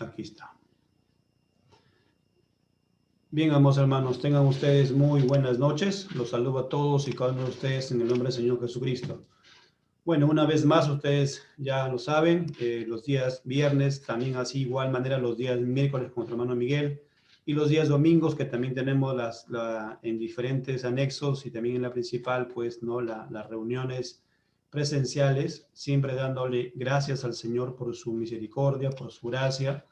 Aquí está. Bien, amados hermanos, tengan ustedes muy buenas noches. Los saludo a todos y cada uno de ustedes en el nombre del Señor Jesucristo. Bueno, una vez más, ustedes ya lo saben, los días viernes, también así igual manera los días miércoles con nuestro hermano Miguel, y los días domingos que también tenemos en diferentes anexos y también en la principal, pues, ¿no? Las reuniones presenciales, siempre dándole gracias al Señor por su misericordia, por su gracia,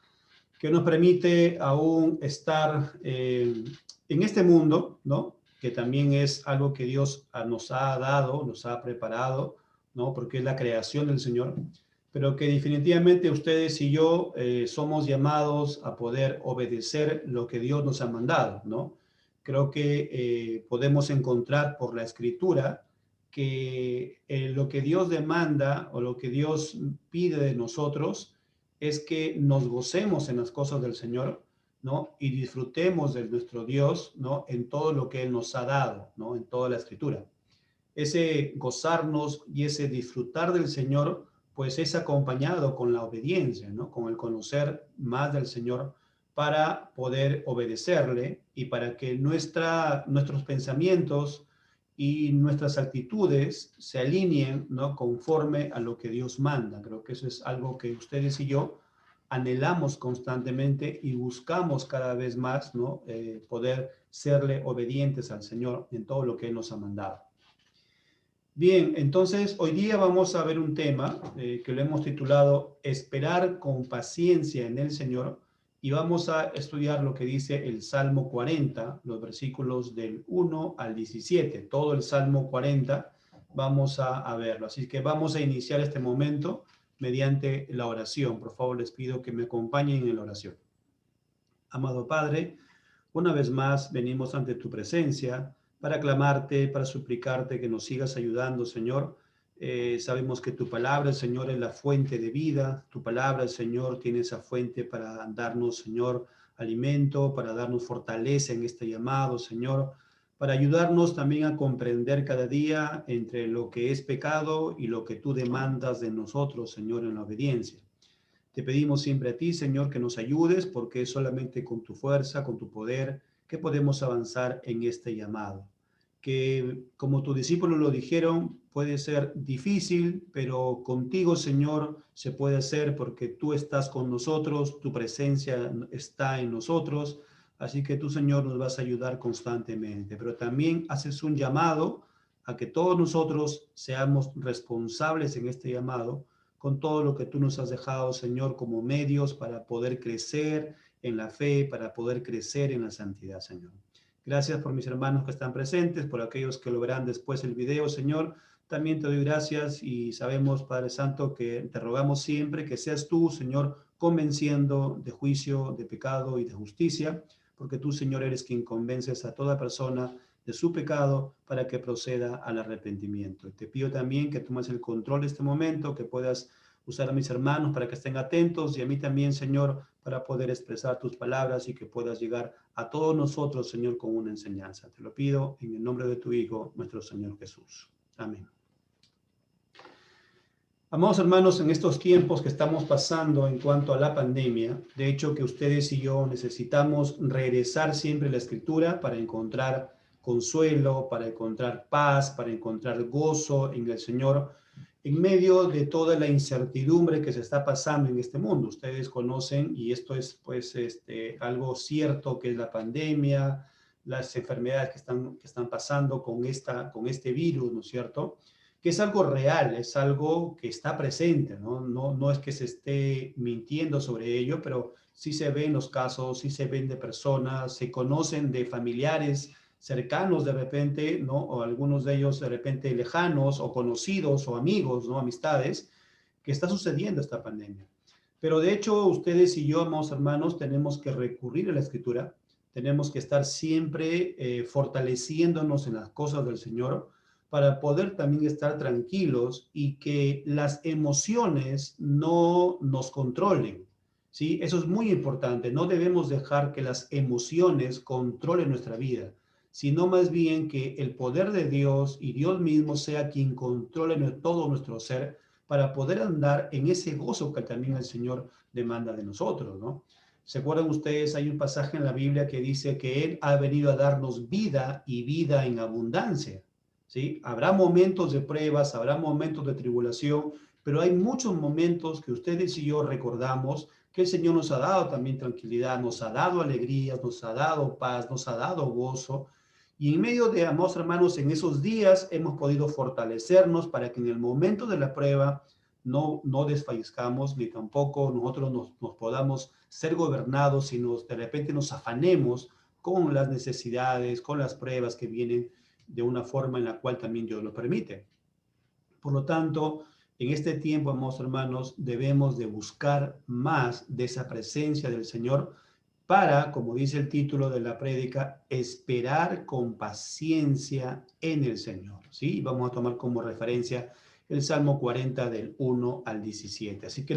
que nos permite aún estar en este mundo, ¿no? Que también es algo que Dios nos ha dado, nos ha preparado, ¿no? Porque es la creación del Señor, pero que definitivamente ustedes y yo somos llamados a poder obedecer lo que Dios nos ha mandado, ¿no? Creo que podemos encontrar por la Escritura que lo que Dios demanda o lo que Dios pide de nosotros es que nos gocemos en las cosas del Señor, ¿no? Y disfrutemos de nuestro Dios, ¿no? En todo lo que Él nos ha dado, ¿no? En toda la Escritura. Ese gozarnos y ese disfrutar del Señor, pues es acompañado con la obediencia, ¿no? Con el conocer más del Señor para poder obedecerle y para que nuestros pensamientos y nuestras actitudes se alineen, ¿no? Conforme a lo que Dios manda. Creo que eso es algo que ustedes y yo anhelamos constantemente y buscamos cada vez más, ¿no? Poder serle obedientes al Señor en todo lo que Él nos ha mandado. Bien, entonces hoy día vamos a ver un tema que lo hemos titulado Esperar con paciencia en el Señor, y vamos a estudiar lo que dice el Salmo 40, los versículos del 1 al 17, todo el Salmo 40 vamos a verlo. Así que vamos a iniciar este momento mediante la oración. Por favor, les pido que me acompañen en la oración. Amado Padre, una vez más venimos ante tu presencia para clamarte, para suplicarte que nos sigas ayudando, Señor. Sabemos que tu palabra, Señor, es la fuente de vida. Tu palabra, Señor, tiene esa fuente para darnos, Señor, alimento, para darnos fortaleza en este llamado, Señor, para ayudarnos también a comprender cada día entre lo que es pecado y lo que tú demandas de nosotros, Señor, en la obediencia. Te pedimos siempre a ti, Señor, que nos ayudes, porque es solamente con tu fuerza, con tu poder, que podemos avanzar en este llamado. Que, como tus discípulos lo dijeron, puede ser difícil, pero contigo, Señor, se puede hacer porque tú estás con nosotros, tu presencia está en nosotros, así que tú, Señor, nos vas a ayudar constantemente. Pero también haces un llamado a que todos nosotros seamos responsables en este llamado, con todo lo que tú nos has dejado, Señor, como medios para poder crecer en la fe, para poder crecer en la santidad, Señor. Gracias por mis hermanos que están presentes, por aquellos que lo verán después el video, Señor. También te doy gracias y sabemos, Padre Santo, que te rogamos siempre que seas tú, Señor, convenciendo de juicio, de pecado y de justicia, porque tú, Señor, eres quien convences a toda persona de su pecado para que proceda al arrepentimiento. Y te pido también que tomes el control de este momento, que puedas usar a mis hermanos para que estén atentos y a mí también, Señor, para poder expresar tus palabras y que puedas llegar a todos nosotros, Señor, con una enseñanza. Te lo pido en el nombre de tu Hijo, nuestro Señor Jesús. Amén. Amados hermanos, en estos tiempos que estamos pasando en cuanto a la pandemia, de hecho que ustedes y yo necesitamos regresar siempre a la Escritura para encontrar consuelo, para encontrar paz, para encontrar gozo en el Señor, en medio de toda la incertidumbre que se está pasando en este mundo. Ustedes conocen, y esto es pues algo cierto, que es la pandemia, las enfermedades que están pasando con este virus, ¿no es cierto?, que es algo real, es algo que está presente, ¿no? No es que se esté mintiendo sobre ello, pero sí se ven los casos, sí se ven de personas, se conocen de familiares cercanos de repente, ¿no? O algunos de ellos de repente lejanos o conocidos o amigos, ¿no? Amistades, que está sucediendo esta pandemia. Pero de hecho, ustedes y yo, amados hermanos, tenemos que recurrir a la Escritura, tenemos que estar siempre fortaleciéndonos en las cosas del Señor, para poder también estar tranquilos y que las emociones no nos controlen, ¿sí? Eso es muy importante. No debemos dejar que las emociones controlen nuestra vida, sino más bien que el poder de Dios y Dios mismo sea quien controle todo nuestro ser, para poder andar en ese gozo que también el Señor demanda de nosotros, ¿no? ¿Se acuerdan ustedes? Hay un pasaje en la Biblia que dice que Él ha venido a darnos vida y vida en abundancia, ¿sí? Habrá momentos de pruebas, habrá momentos de tribulación, pero hay muchos momentos que ustedes y yo recordamos que el Señor nos ha dado también tranquilidad, nos ha dado alegría, nos ha dado paz, nos ha dado gozo. Y en medio de, amados hermanos, en esos días hemos podido fortalecernos para que en el momento de la prueba no desfallezcamos, ni tampoco nosotros nos podamos ser gobernados, sino de repente nos afanemos con las necesidades, con las pruebas que vienen de una forma en la cual también Dios lo permite. Por lo tanto, en este tiempo, amados hermanos, debemos de buscar más de esa presencia del Señor para, como dice el título de la prédica, esperar con paciencia en el Señor. ¿Sí? Vamos a tomar como referencia el Salmo 40 del 1 al 17. Así que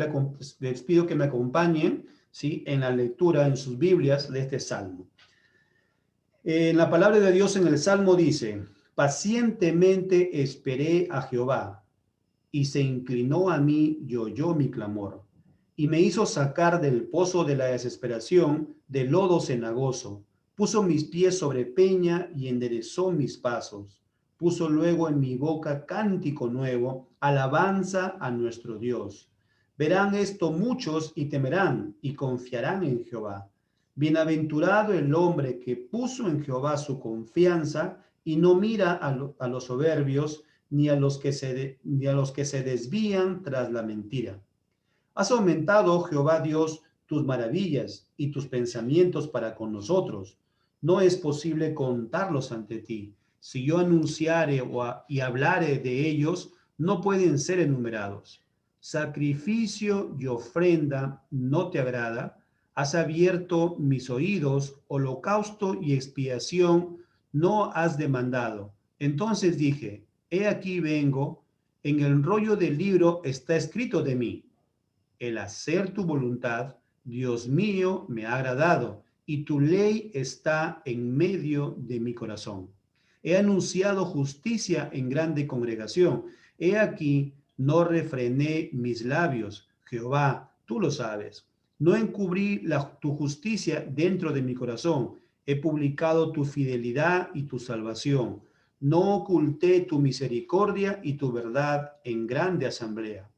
les pido que me acompañen, ¿sí?, en la lectura en sus Biblias de este Salmo. En la palabra de Dios en el Salmo dice: pacientemente esperé a Jehová, y se inclinó a mí y oyó mi clamor, y me hizo sacar del pozo de la desesperación, del lodo cenagoso. Puso mis pies sobre peña y enderezó mis pasos. Puso luego en mi boca cántico nuevo, alabanza a nuestro Dios. Verán esto muchos y temerán y confiarán en Jehová. Bienaventurado el hombre que puso en Jehová su confianza y no mira a los soberbios, ni a los que se desvían tras la mentira. Has aumentado, Jehová Dios, tus maravillas y tus pensamientos para con nosotros. No es posible contarlos ante ti. Si yo anunciare y hablare de ellos, no pueden ser enumerados. Sacrificio y ofrenda no te agrada. Has abierto mis oídos, holocausto y expiación no has demandado. Entonces dije: he aquí vengo, en el rollo del libro está escrito de mí: el hacer tu voluntad, Dios mío, me ha agradado, y tu ley está en medio de mi corazón. He anunciado justicia en grande congregación. He aquí, no refrené mis labios. Jehová, tú lo sabes. No encubrí tu justicia dentro de mi corazón. He publicado tu fidelidad y tu salvación. No oculté tu misericordia y tu verdad en grande asamblea.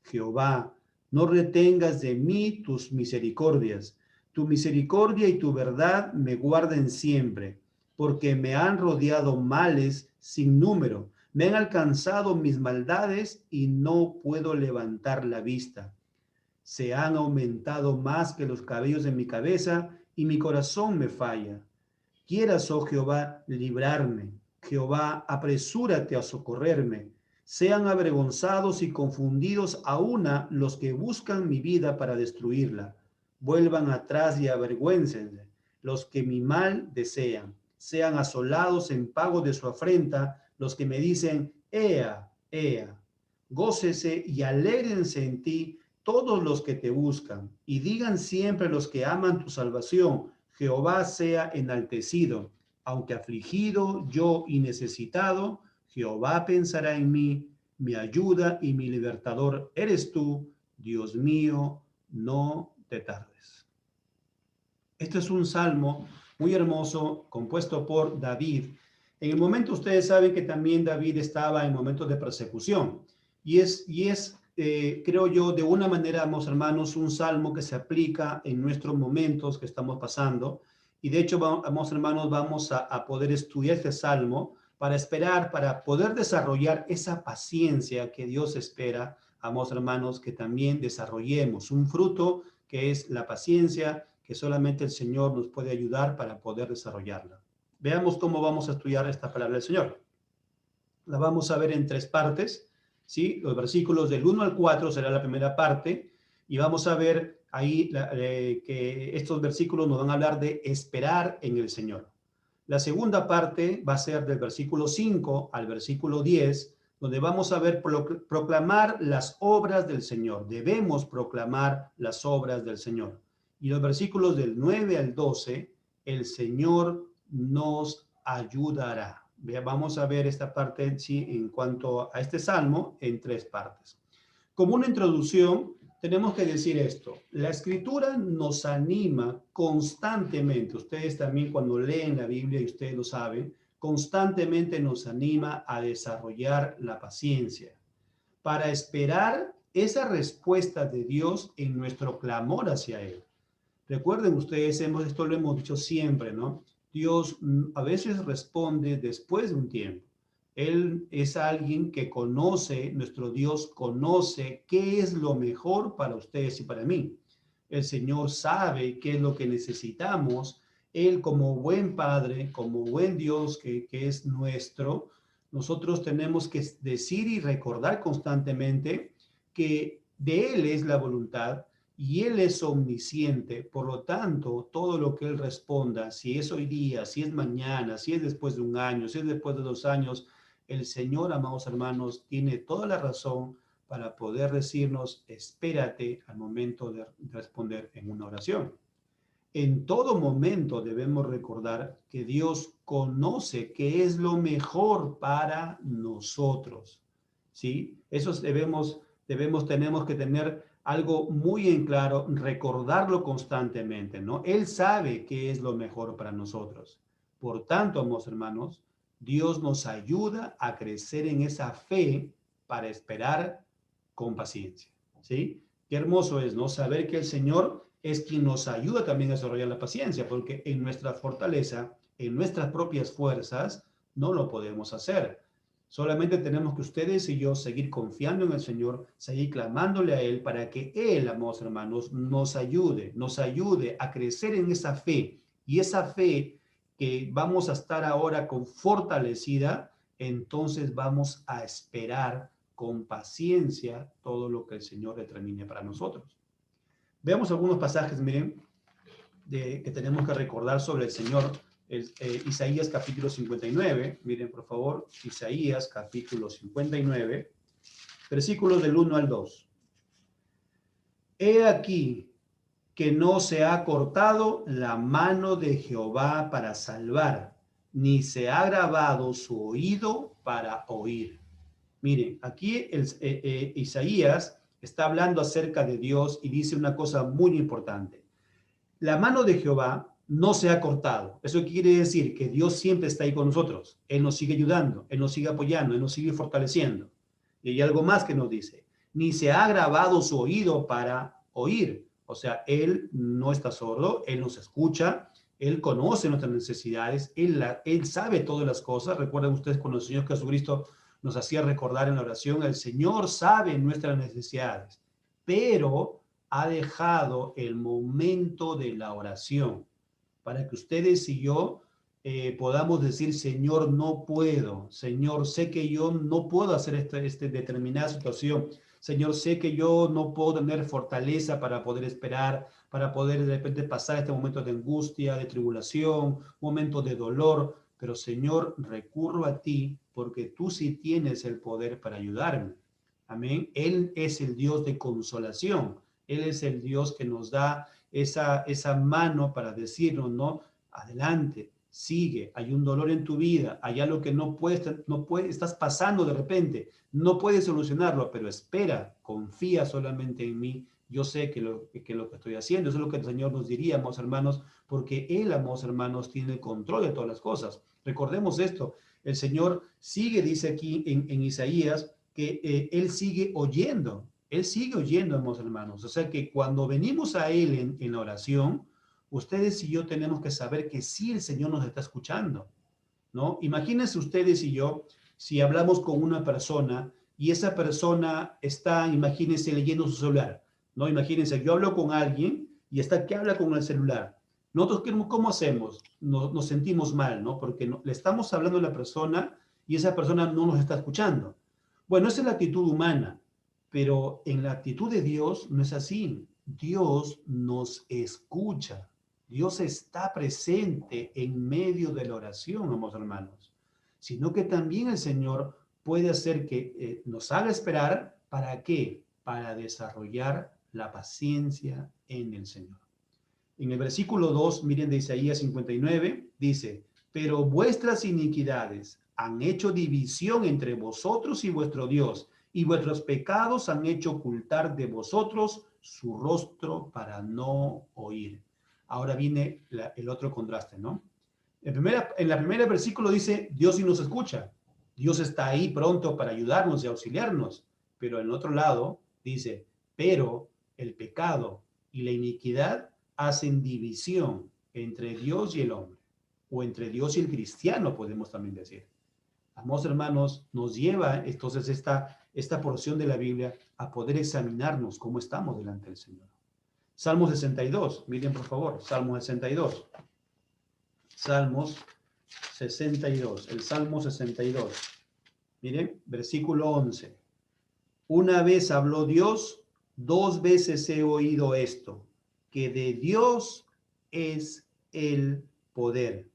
Jehová, no retengas de mí tus misericordias. Tu misericordia y tu verdad me guarden siempre, porque me han rodeado males sin número. Me han alcanzado mis maldades y no puedo levantar la vista. Se han aumentado más que los cabellos de mi cabeza y mi corazón me falla. Quieras, oh Jehová, librarme. Jehová, apresúrate a socorrerme. Sean avergonzados y confundidos a una los que buscan mi vida para destruirla. Vuelvan atrás y avergüéncense los que mi mal desean. Sean asolados en pago de su afrenta los que me dicen: ea, ea. Gócese y alégrense en ti todos los que te buscan, y digan siempre los que aman tu salvación: Jehová sea enaltecido. Aunque afligido yo y necesitado, Jehová pensará en mí. Mi ayuda y mi libertador eres tú, Dios mío, no te tardes. Este es un salmo muy hermoso, compuesto por David. En el momento, ustedes saben que también David estaba en momentos de persecución. Creo yo, de una manera, amados hermanos, un salmo que se aplica en nuestros momentos que estamos pasando. Y de hecho, amados hermanos, vamos a poder estudiar este salmo para esperar, para poder desarrollar esa paciencia que Dios espera, amados hermanos, que también desarrollemos un fruto que es la paciencia, que solamente el Señor nos puede ayudar para poder desarrollarla. Veamos cómo vamos a estudiar esta palabra del Señor. La vamos a ver en tres partes, ¿sí? Los versículos del 1 al 4 será la primera parte, y vamos a ver ahí que estos versículos nos van a hablar de esperar en el Señor. La segunda parte va a ser del versículo 5 al versículo 10, donde vamos a ver proclamar las obras del Señor. Debemos proclamar las obras del Señor. Y los versículos del 9 al 12, el Señor nos ayudará. Vamos a ver esta parte, sí, en cuanto a este salmo, en tres partes. Como una introducción, tenemos que decir esto. La Escritura nos anima constantemente. Ustedes también cuando leen la Biblia, y ustedes lo saben, constantemente nos anima a desarrollar la paciencia para esperar esa respuesta de Dios en nuestro clamor hacia Él. Recuerden ustedes, esto lo hemos dicho siempre, ¿no? Dios a veces responde después de un tiempo. Él es alguien que conoce, nuestro Dios conoce qué es lo mejor para ustedes y para mí. El Señor sabe qué es lo que necesitamos. Él como buen Padre, como buen Dios que es nuestro, nosotros tenemos que decir y recordar constantemente que de Él es la voluntad y Él es omnisciente. Por lo tanto, todo lo que Él responda, si es hoy día, si es mañana, si es después de un año, si es después de 2 años, el Señor, amados hermanos, tiene toda la razón para poder decirnos, espérate al momento de responder en una oración. En todo momento debemos recordar que Dios conoce qué es lo mejor para nosotros, ¿sí? Eso tenemos que tener algo muy en claro, recordarlo constantemente, ¿no? Él sabe qué es lo mejor para nosotros. Por tanto, amados hermanos, Dios nos ayuda a crecer en esa fe para esperar con paciencia, ¿sí? Qué hermoso es, ¿no? Saber que el Señor es quien nos ayuda también a desarrollar la paciencia, porque en nuestra fortaleza, en nuestras propias fuerzas, no lo podemos hacer. Solamente tenemos que ustedes y yo seguir confiando en el Señor, seguir clamándole a Él para que Él, amados hermanos, nos ayude a crecer en esa fe. Y esa fe que vamos a estar ahora con fortalecida, entonces vamos a esperar con paciencia todo lo que el Señor determine para nosotros. Veamos algunos pasajes, miren, que tenemos que recordar sobre el Señor. Isaías capítulo 59, miren por favor, Isaías capítulo 59, versículos del 1 al 2. He aquí que no se ha cortado la mano de Jehová para salvar, ni se ha agravado su oído para oír. Miren, aquí Isaías está hablando acerca de Dios y dice una cosa muy importante. La mano de Jehová no se ha cortado. Eso quiere decir que Dios siempre está ahí con nosotros. Él nos sigue ayudando, Él nos sigue apoyando, Él nos sigue fortaleciendo. Y hay algo más que nos dice. Ni se ha agravado su oído para oír. O sea, Él no está sordo, Él nos escucha, Él conoce nuestras necesidades, Él sabe todas las cosas. Recuerden ustedes cuando el Señor Jesucristo nos hacía recordar en la oración, el Señor sabe nuestras necesidades, pero ha dejado el momento de la oración para que ustedes y yo podamos decir, Señor, no puedo. Señor, sé que yo no puedo hacer esta determinada situación. Señor, sé que yo no puedo tener fortaleza para poder esperar, para poder de repente pasar este momento de angustia, de tribulación, momento de dolor. Pero Señor, recurro a ti porque tú sí tienes el poder para ayudarme. Amén. Él es el Dios de consolación. Él es el Dios que nos da esa mano para decirnos, no, adelante, sigue, hay un dolor en tu vida, hay algo que no puedes, estás pasando de repente, no puedes solucionarlo, pero espera, confía solamente en mí. Yo sé que lo que estoy haciendo, eso es lo que el Señor nos diría, amados hermanos, porque Él, amados hermanos, tiene el control de todas las cosas. Recordemos esto, el Señor sigue, dice aquí en Isaías, que Él sigue oyendo, amados hermanos. O sea que cuando venimos a Él en la oración, ustedes y yo tenemos que saber que sí el Señor nos está escuchando, ¿no? Imagínense ustedes y yo, si hablamos con una persona y esa persona está, imagínense, leyendo su celular, ¿no? Imagínense, yo hablo con alguien y está que habla con el celular. Nosotros, ¿cómo hacemos? Nos sentimos mal, ¿no? Porque le estamos hablando a la persona y esa persona no nos está escuchando. Bueno, esa es la actitud humana, pero en la actitud de Dios no es así. Dios nos escucha. Dios está presente en medio de la oración, amados hermanos. Sino que también el Señor puede hacer que nos haga esperar. ¿Para qué? Para desarrollar la paciencia en el Señor. En el versículo 2, miren de Isaías 59, dice, pero vuestras iniquidades han hecho división entre vosotros y vuestro Dios, y vuestros pecados han hecho ocultar de vosotros su rostro para no oír. Ahora viene el otro contraste, ¿no? En la primera versículo dice, Dios sí nos escucha. Dios está ahí pronto para ayudarnos y auxiliarnos. Pero en el otro lado dice, pero el pecado y la iniquidad hacen división entre Dios y el hombre, o entre Dios y el cristiano, podemos también decir. Amados hermanos, nos lleva entonces esta porción de la Biblia a poder examinarnos cómo estamos delante del Señor. Salmo 62, miren por favor, Salmo 62. Salmos 62, el Salmo 62. Miren, versículo 11. Una vez habló Dios, dos veces he oído esto, que de Dios es el poder.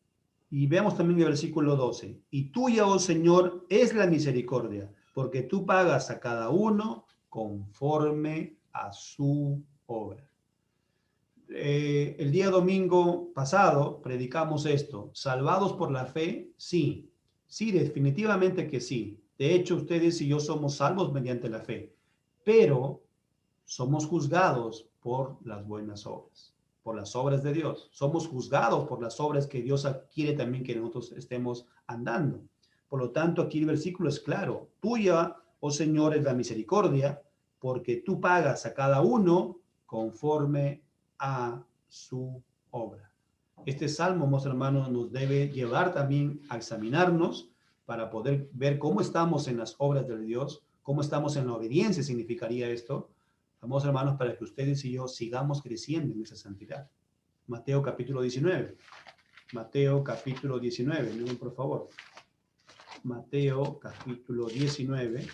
Y veamos también el versículo 12. Y tuya, oh Señor, es la misericordia, porque tú pagas a cada uno conforme a su obra. El día domingo pasado predicamos esto. ¿Salvados por la fe? Sí. Sí, definitivamente que sí. De hecho, ustedes y yo somos salvos mediante la fe. Pero somos juzgados por las buenas obras, por las obras de Dios. Somos juzgados por las obras que Dios quiere también que nosotros estemos andando. Por lo tanto, aquí el versículo es claro. Tuya, oh Señor, es la misericordia, porque tú pagas a cada uno conforme a su obra. Este salmo, mis hermanos, nos debe llevar también a examinarnos para poder ver cómo estamos en las obras de Dios, cómo estamos en la obediencia, significaría esto, amados hermanos, para que ustedes y yo sigamos creciendo en esa santidad. Mateo capítulo 19. Mateo capítulo 19, miren por favor. Mateo capítulo 19.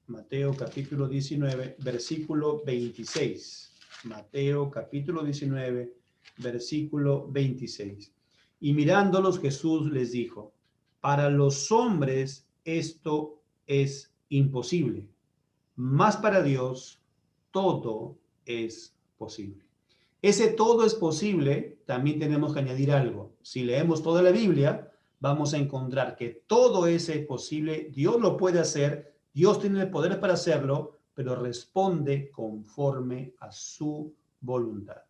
Mateo capítulo 19, versículo 26. Mateo capítulo 19, versículo 26. Y mirándolos Jesús les dijo, para los hombres esto es imposible, mas para Dios todo es posible. Ese todo es posible, también tenemos que añadir algo. Si leemos toda la Biblia, vamos a encontrar que todo ese es posible, Dios lo puede hacer, Dios tiene el poder para hacerlo, pero responde conforme a su voluntad.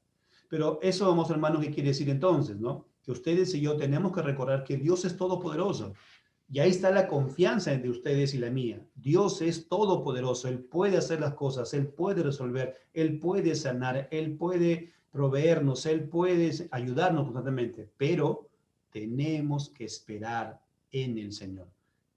Pero eso, vamos hermanos, ¿qué quiere decir entonces, no? Que ustedes y yo tenemos que recordar que Dios es todopoderoso. Y ahí está la confianza entre ustedes y la mía. Dios es todopoderoso, Él puede hacer las cosas, Él puede resolver, Él puede sanar, Él puede proveernos, Él puede ayudarnos constantemente, pero tenemos que esperar en el Señor.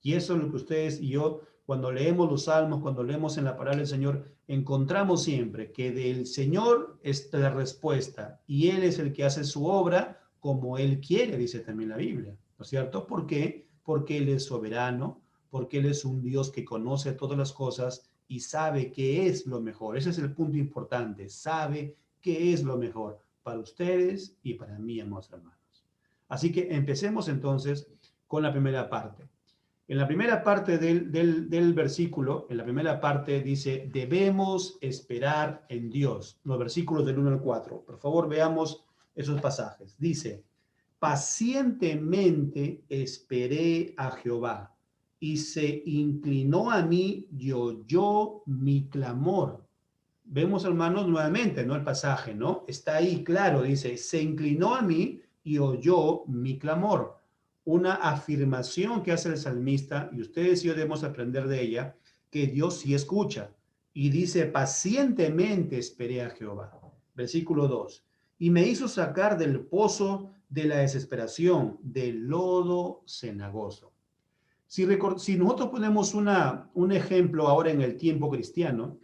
Y eso es lo que ustedes y yo, cuando leemos los salmos, cuando leemos en la palabra del Señor, encontramos siempre que del Señor es la respuesta y Él es el que hace su obra como Él quiere, dice también la Biblia, ¿no es cierto? ¿Por qué? Porque Él es soberano, porque Él es un Dios que conoce todas las cosas y sabe qué es lo mejor. Ese es el punto importante, sabe qué es lo mejor para ustedes y para mí, amados hermanos. Así que empecemos entonces con la primera parte. En la primera parte del versículo, en la primera parte dice, debemos esperar en Dios. Los versículos del 1 al 4. Por favor, veamos esos pasajes. Dice, pacientemente esperé a Jehová y se inclinó a mí y oyó mi clamor. Vemos, hermanos, nuevamente, ¿no? El pasaje, ¿no? Está ahí, claro, dice, se inclinó a mí y oyó mi clamor. Una afirmación que hace el salmista, y ustedes y yo debemos aprender de ella, que Dios sí escucha. Y dice, pacientemente esperé a Jehová. Versículo 2. Y me hizo sacar del pozo de la desesperación, del lodo cenagoso. Si nosotros ponemos un ejemplo ahora en el tiempo cristiano,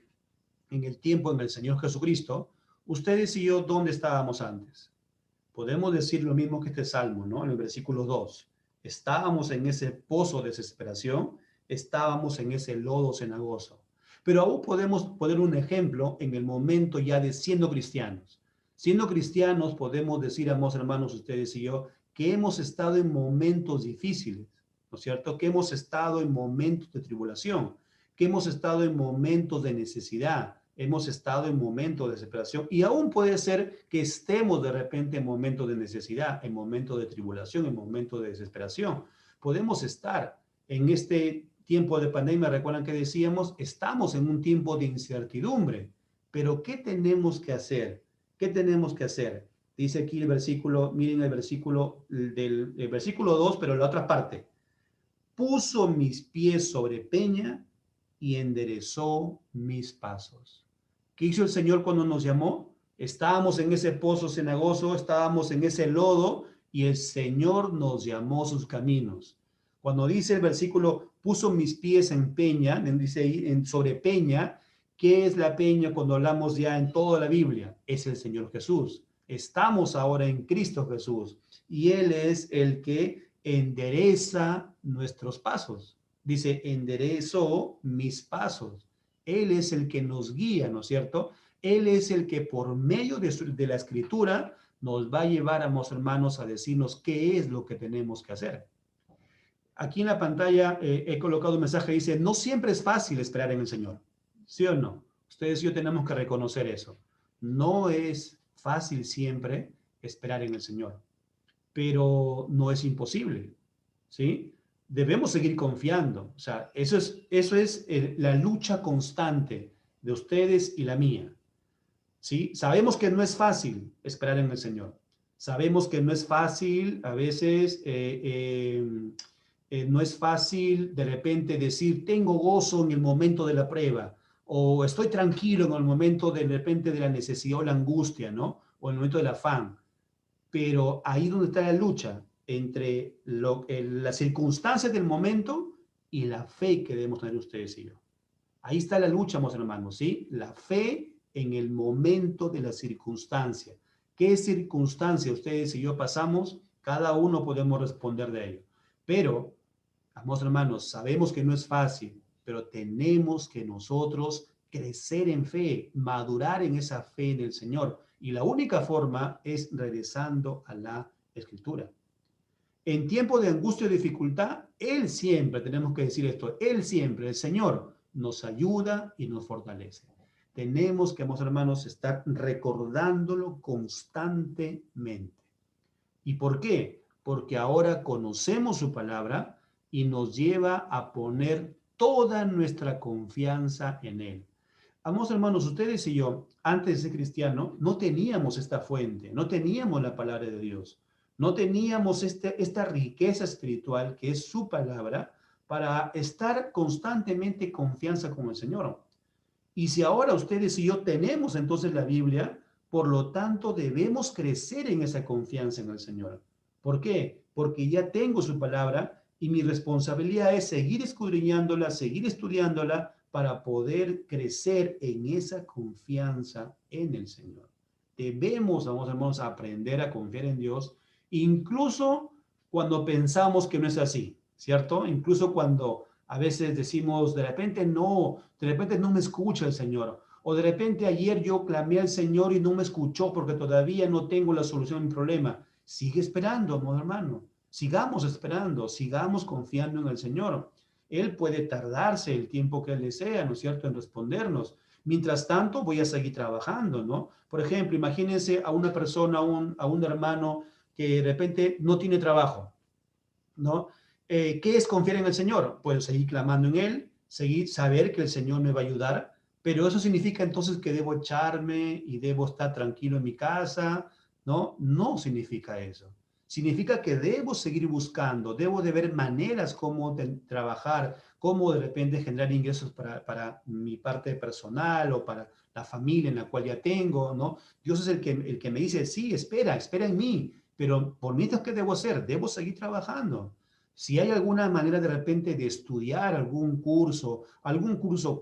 en el tiempo en el Señor Jesucristo, ustedes y yo, ¿dónde estábamos antes? Podemos decir lo mismo que este salmo, ¿no? En el versículo 2. Estábamos en ese pozo de desesperación, estábamos en ese lodo cenagoso. Pero aún podemos poner un ejemplo en el momento ya de siendo cristianos. Siendo cristianos podemos decir, amados hermanos, ustedes y yo, que hemos estado en momentos difíciles, ¿no es cierto? Que hemos estado en momentos de tribulación, que hemos estado en momentos de necesidad, hemos estado en momentos de desesperación y aún puede ser que estemos de repente en momentos de necesidad, en momentos de tribulación, en momentos de desesperación. Podemos estar en este tiempo de pandemia, recuerdan que decíamos, estamos en un tiempo de incertidumbre. Pero ¿qué tenemos que hacer? ¿Qué tenemos que hacer? Dice aquí el versículo, miren el versículo el versículo 2, pero la otra parte. Puso mis pies sobre peña y enderezó mis pasos. ¿Qué hizo el Señor cuando nos llamó? Estábamos en ese pozo cenagoso, estábamos en ese lodo y el Señor nos llamó a sus caminos. Cuando dice el versículo, puso mis pies en peña, dice ahí, sobre peña, ¿qué es la peña cuando hablamos ya en toda la Biblia? Es el Señor Jesús. Estamos ahora en Cristo Jesús y Él es el que endereza nuestros pasos. Dice, enderezó mis pasos. Él es el que nos guía, ¿no es cierto? Él es el que por medio de la escritura nos va a llevar, amados hermanos, a decirnos qué es lo que tenemos que hacer. Aquí en la pantalla he colocado un mensaje que dice, no siempre es fácil esperar en el Señor. ¿Sí o no? Ustedes y yo tenemos que reconocer eso. No es fácil siempre esperar en el Señor, pero no es imposible, ¿sí? Debemos seguir confiando. O sea, eso es la lucha constante de ustedes y la mía, ¿sí? Sabemos que no es fácil esperar en el Señor. Sabemos que no es fácil, a veces no es fácil de repente decir, tengo gozo en el momento de la prueba, o estoy tranquilo en el momento de repente de la necesidad o la angustia, ¿no? O en el momento del afán. Pero ahí donde está la lucha entre las circunstancias del momento y la fe que debemos tener ustedes y yo. Ahí está la lucha, mis hermanos, ¿sí? La fe en el momento de la circunstancia. ¿Qué circunstancia ustedes y yo pasamos? Cada uno podemos responder de ello. Pero, amados hermanos, sabemos que no es fácil, pero tenemos que nosotros crecer en fe, madurar en esa fe en el Señor. Y la única forma es regresando a la Escritura. En tiempo de angustia y dificultad, Él siempre, tenemos que decir esto, Él siempre, el Señor, nos ayuda y nos fortalece. Tenemos que, amados hermanos, estar recordándolo constantemente. ¿Y por qué? Porque ahora conocemos su palabra y nos lleva a poner toda nuestra confianza en Él. Amados hermanos, ustedes y yo, antes de ser cristiano, no teníamos esta fuente, no teníamos la palabra de Dios, no teníamos esta riqueza espiritual que es su palabra para estar constantemente en confianza con el Señor. Y si ahora ustedes y yo tenemos entonces la Biblia, por lo tanto debemos crecer en esa confianza en el Señor. ¿Por qué? Porque ya tengo su palabra y mi responsabilidad es seguir escudriñándola, seguir estudiándola para poder crecer en esa confianza en el Señor. Debemos, vamos hermanos, aprender a confiar en Dios, incluso cuando pensamos que no es así, ¿cierto? Incluso cuando a veces decimos, de repente no me escucha el Señor. O de repente ayer yo clamé al Señor y no me escuchó porque todavía no tengo la solución a mi problema. Sigue esperando, amado hermano. Sigamos esperando, sigamos confiando en el Señor. Él puede tardarse el tiempo que Él desea, ¿no es cierto?, en respondernos. Mientras tanto, voy a seguir trabajando, ¿no? Por ejemplo, imagínense a una persona, a un hermano que de repente no tiene trabajo, ¿no? ¿Qué es confiar en el Señor? Pues seguir clamando en Él, seguir, saber que el Señor me va a ayudar, pero eso significa entonces que debo echarme y debo estar tranquilo en mi casa, ¿no? No significa eso. Significa que debo seguir buscando, debo de ver maneras como trabajar, cómo de repente generar ingresos para mi parte personal o para la familia en la cual ya tengo, ¿no? Dios es el que me dice, sí, espera en mí, pero por mientras, ¿qué debo hacer? Debo seguir trabajando. Si hay alguna manera de repente de estudiar algún curso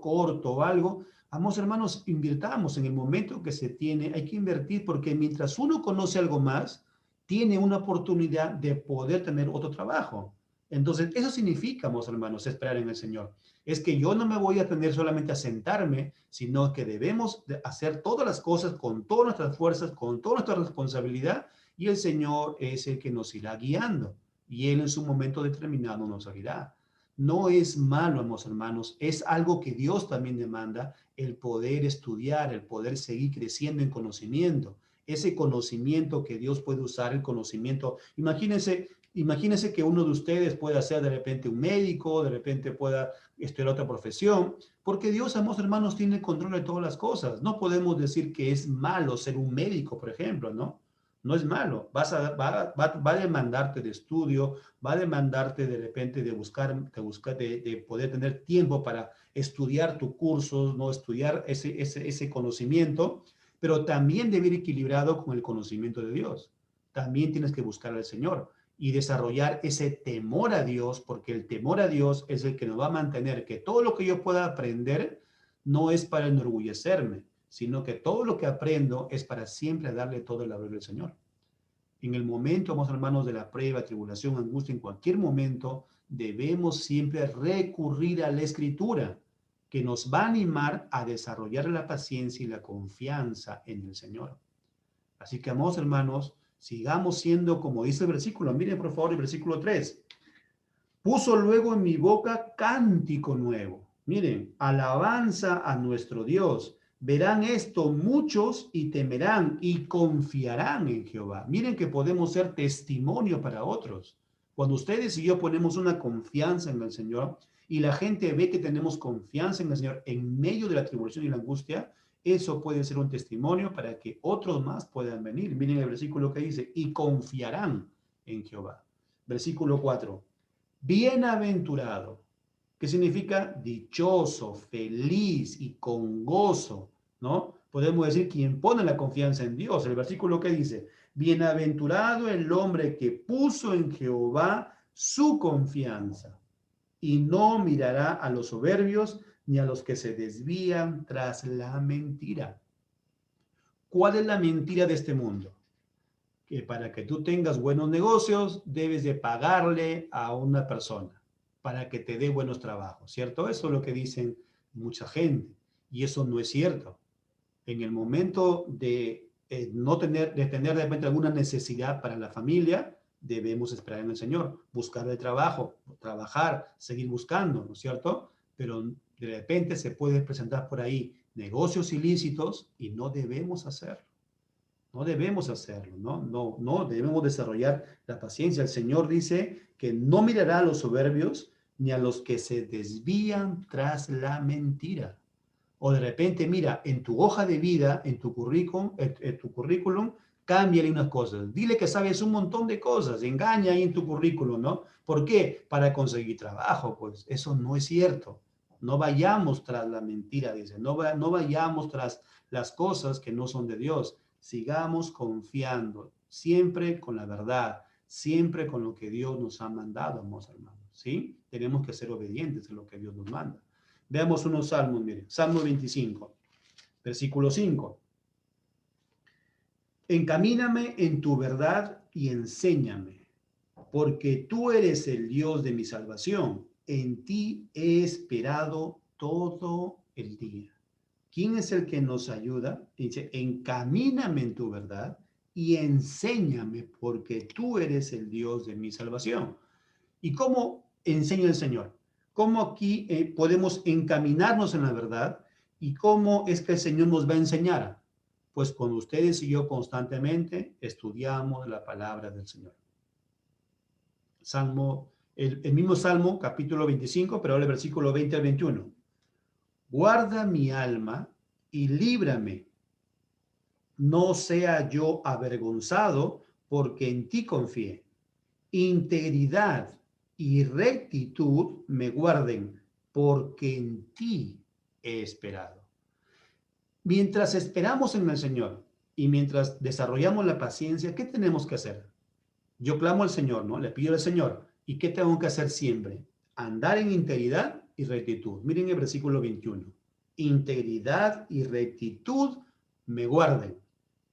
corto o algo, vamos hermanos, invirtamos en el momento que se tiene, hay que invertir porque mientras uno conoce algo más, tiene una oportunidad de poder tener otro trabajo. Entonces, eso significa, hermanos, esperar en el Señor. Es que yo no me voy a tener solamente a sentarme, sino que debemos de hacer todas las cosas con todas nuestras fuerzas, con toda nuestra responsabilidad, y el Señor es el que nos irá guiando y Él en su momento determinado nos seguirá. No es malo, hermanos, es algo que Dios también demanda, el poder estudiar, el poder seguir creciendo en conocimiento. ese conocimiento que Dios puede usar, el conocimiento. Imagínense que uno de ustedes pueda ser de repente un médico, de repente pueda estudiar otra profesión, porque Dios, amados hermanos, tiene el control de todas las cosas. No podemos decir que es malo ser un médico, por ejemplo, ¿no? No es malo. Va a demandarte de estudio, va a demandarte de repente de poder tener tiempo para estudiar tu curso, no estudiar ese conocimiento, pero también debe ir equilibrado con el conocimiento de Dios. También tienes que buscar al Señor y desarrollar ese temor a Dios, porque el temor a Dios es el que nos va a mantener que todo lo que yo pueda aprender no es para enorgullecerme, sino que todo lo que aprendo es para siempre darle todo el valor al Señor. En el momento, amados hermanos, de la prueba, tribulación, angustia, en cualquier momento, debemos siempre recurrir a la Escritura, que nos va a animar a desarrollar la paciencia y la confianza en el Señor. Así que, amados hermanos, sigamos siendo como dice el versículo. Miren, por favor, el versículo 3. Puso luego en mi boca cántico nuevo. Miren, alabanza a nuestro Dios. Verán esto muchos y temerán y confiarán en Jehová. Miren que podemos ser testimonio para otros. Cuando ustedes y yo ponemos una confianza en el Señor y la gente ve que tenemos confianza en el Señor en medio de la tribulación y la angustia, eso puede ser un testimonio para que otros más puedan venir. Miren el versículo que dice, y confiarán en Jehová. Versículo 4. Bienaventurado, que significa dichoso, feliz y con gozo, ¿no? Podemos decir quien pone la confianza en Dios. El versículo que dice, bienaventurado el hombre que puso en Jehová su confianza y no mirará a los soberbios ni a los que se desvían tras la mentira. ¿Cuál es la mentira de este mundo? Que para que tú tengas buenos negocios, debes de pagarle a una persona para que te dé buenos trabajos, ¿cierto? Eso es lo que dicen mucha gente y eso no es cierto. En el momento de tener de repente alguna necesidad para la familia, debemos esperar en el Señor, buscar el trabajo, trabajar, seguir buscando, ¿no es cierto? Pero de repente se puede presentar por ahí negocios ilícitos y no debemos hacerlo. No debemos hacerlo, ¿no? No debemos desarrollar la paciencia. El Señor dice que no mirará a los soberbios ni a los que se desvían tras la mentira. O de repente, mira, en tu hoja de vida, en tu currículum, cámbiale unas cosas. Dile que sabes un montón de cosas, engaña ahí en tu currículum, ¿no? ¿Por qué? Para conseguir trabajo, pues eso no es cierto. No vayamos tras la mentira, dice. No vayamos tras las cosas que no son de Dios. Sigamos confiando, siempre con la verdad, siempre con lo que Dios nos ha mandado, amados hermanos, ¿sí? Tenemos que ser obedientes a lo que Dios nos manda. Veamos unos salmos, miren. Salmo 25, versículo 5. Encamíname en tu verdad y enséñame, porque tú eres el Dios de mi salvación. En ti he esperado todo el día. ¿Quién es el que nos ayuda? Dice, encamíname en tu verdad y enséñame, porque tú eres el Dios de mi salvación. ¿Y cómo enseña el Señor? ¿Cómo aquí podemos encaminarnos en la verdad? ¿Y cómo es que el Señor nos va a enseñar? Pues con ustedes y yo constantemente estudiamos la palabra del Señor. El mismo Salmo, capítulo 25, pero ahora el versículo 20 al 21. Guarda mi alma y líbrame. No sea yo avergonzado, porque en ti confié. Integridad y rectitud me guarden, porque en ti he esperado. Mientras esperamos en el Señor y mientras desarrollamos la paciencia, ¿qué tenemos que hacer? Yo clamo al Señor, ¿no? Le pido al Señor. ¿Y qué tengo que hacer siempre? Andar en integridad y rectitud. Miren el versículo 21. Integridad y rectitud me guarden,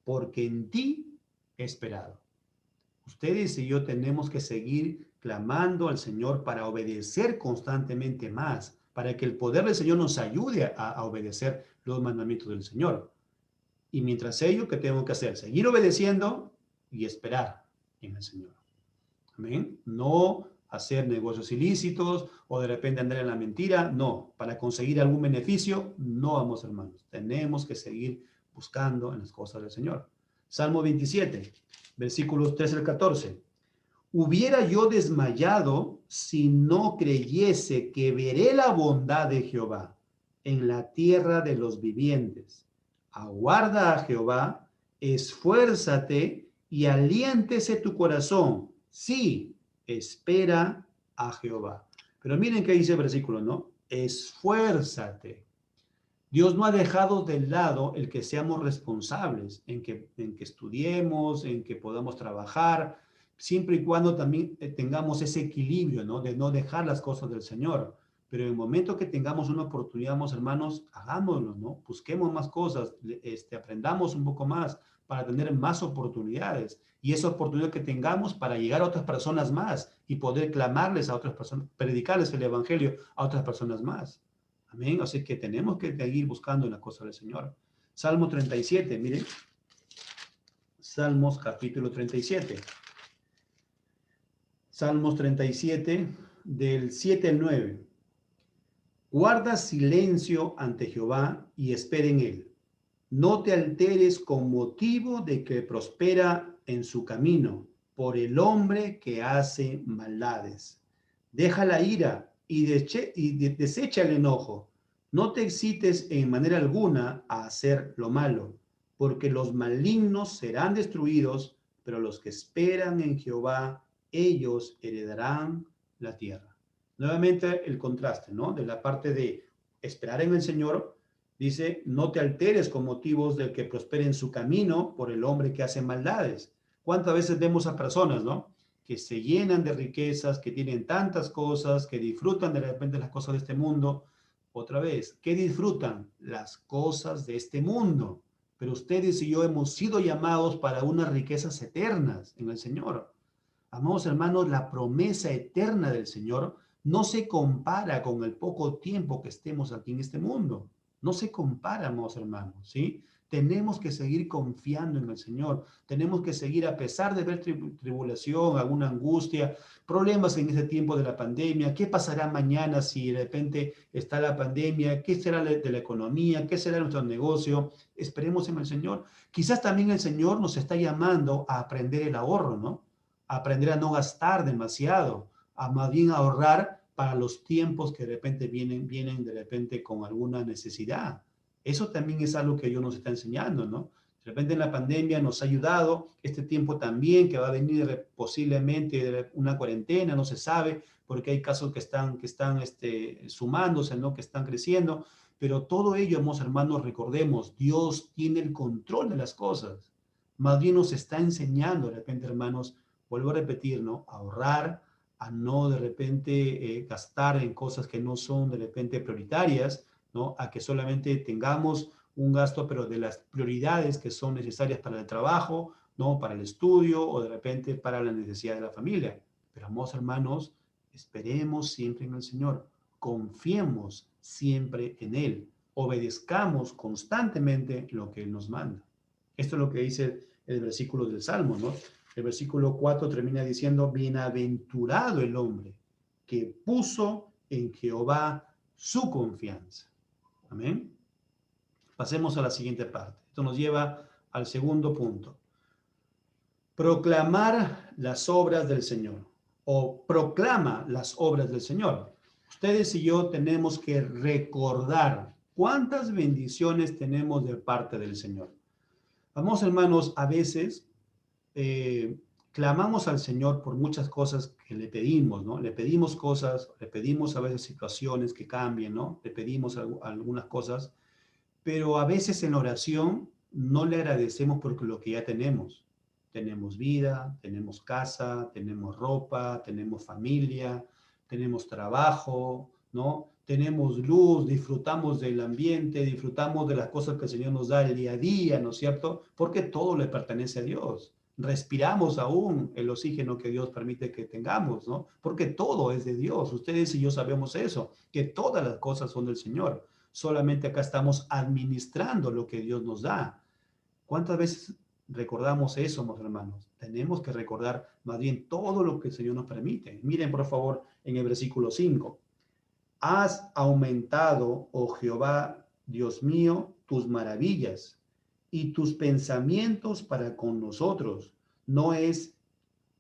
porque en ti he esperado. Ustedes y yo tenemos que seguir clamando al Señor para obedecer constantemente más, para que el poder del Señor nos ayude a obedecer los mandamientos del Señor. Y mientras ello, ¿qué tengo que hacer? Seguir obedeciendo y esperar en el Señor. Amén. No hacer negocios ilícitos o de repente andar en la mentira. No. Para conseguir algún beneficio, no vamos, hermanos. Tenemos que seguir buscando en las cosas del Señor. Salmo 27, versículos 13 al 14. Hubiera yo desmayado si no creyese que veré la bondad de Jehová en la tierra de los vivientes. Aguarda a Jehová, esfuérzate y aliéntese tu corazón. Sí, espera a Jehová. Pero miren qué dice el versículo, ¿no? Esfuérzate. Dios no ha dejado de lado el que seamos responsables, en que estudiemos, en que podamos trabajar, siempre y cuando también tengamos ese equilibrio, ¿no? De no dejar las cosas del Señor. Pero en el momento que tengamos una oportunidad, hermanos, hagámoslo, ¿no? Busquemos más cosas, aprendamos un poco más para tener más oportunidades. Y esa oportunidad que tengamos para llegar a otras personas más y poder clamarles a otras personas, predicarles el Evangelio a otras personas más. Amén. Así que tenemos que seguir buscando la cosa del Señor. Salmo 37, miren. Salmos capítulo 37. Salmos 37, del 7 al 9. Guarda silencio ante Jehová y espera en él. No te alteres con motivo de que prospera en su camino, por el hombre que hace maldades. Deja la ira y desecha el enojo. No te excites en manera alguna a hacer lo malo, porque los malignos serán destruidos, pero los que esperan en Jehová, ellos heredarán la tierra. Nuevamente el contraste, ¿no? De la parte de esperar en el Señor, dice, no te alteres con motivos del que prospere en su camino por el hombre que hace maldades. ¿Cuántas veces vemos a personas, ¿no? Que se llenan de riquezas, que tienen tantas cosas, que disfrutan de repente las cosas de este mundo. Otra vez, ¿qué disfrutan? Las cosas de este mundo. Pero ustedes y yo hemos sido llamados para unas riquezas eternas en el Señor. Amados hermanos, la promesa eterna del Señor no se compara con el poco tiempo que estemos aquí en este mundo. No se compara, amados hermanos, ¿sí? Tenemos que seguir confiando en el Señor. Tenemos que seguir, a pesar de ver tribulación, alguna angustia, problemas en este tiempo de la pandemia. ¿Qué pasará mañana si de repente está la pandemia? ¿Qué será de la economía? ¿Qué será de nuestro negocio? Esperemos en el Señor. Quizás también el Señor nos está llamando a aprender el ahorro, ¿no? A aprender a no gastar demasiado, a más bien ahorrar para los tiempos que de repente vienen de repente con alguna necesidad. Eso también es algo que Dios nos está enseñando, ¿no? De repente en la pandemia nos ha ayudado, este tiempo también que va a venir posiblemente una cuarentena, no se sabe, porque hay casos que están sumándose, ¿no? Que están creciendo, pero todo ello, hermanos, recordemos, Dios tiene el control de las cosas. Más bien nos está enseñando, de repente, hermanos, vuelvo a repetir, ¿no? Ahorrar, a no de repente gastar en cosas que no son de repente prioritarias, ¿no? A que solamente tengamos un gasto, pero de las prioridades que son necesarias para el trabajo, ¿no? Para el estudio o de repente para la necesidad de la familia. Pero, amados hermanos, esperemos siempre en el Señor, confiemos siempre en Él, obedezcamos constantemente lo que Él nos manda. Esto es lo que dice el versículo del Salmo, ¿no? El versículo 4 termina diciendo, bienaventurado el hombre que puso en Jehová su confianza. Amén. Pasemos a la siguiente parte. Esto nos lleva al segundo punto. Proclamar las obras del Señor o proclama las obras del Señor. Ustedes y yo tenemos que recordar cuántas bendiciones tenemos de parte del Señor. Vamos, hermanos, a veces clamamos al Señor por muchas cosas que le pedimos, ¿no? Le pedimos cosas, le pedimos a veces situaciones que cambien, ¿no? Le pedimos algunas cosas, pero a veces en oración no le agradecemos por lo que ya tenemos. Tenemos vida, tenemos casa, tenemos ropa, tenemos familia, tenemos trabajo, ¿no? Tenemos luz, disfrutamos del ambiente, disfrutamos de las cosas que el Señor nos da el día a día, ¿no es cierto? Porque todo le pertenece a Dios. Respiramos aún el oxígeno que Dios permite que tengamos, ¿no? Porque todo es de Dios. Ustedes y yo sabemos eso, que todas las cosas son del Señor. Solamente acá estamos administrando lo que Dios nos da. ¿Cuántas veces recordamos eso, mis hermanos? Tenemos que recordar más bien todo lo que el Señor nos permite. Miren, por favor, en el versículo 5. Has aumentado, oh Jehová, Dios mío, tus maravillas y tus pensamientos para con nosotros. No es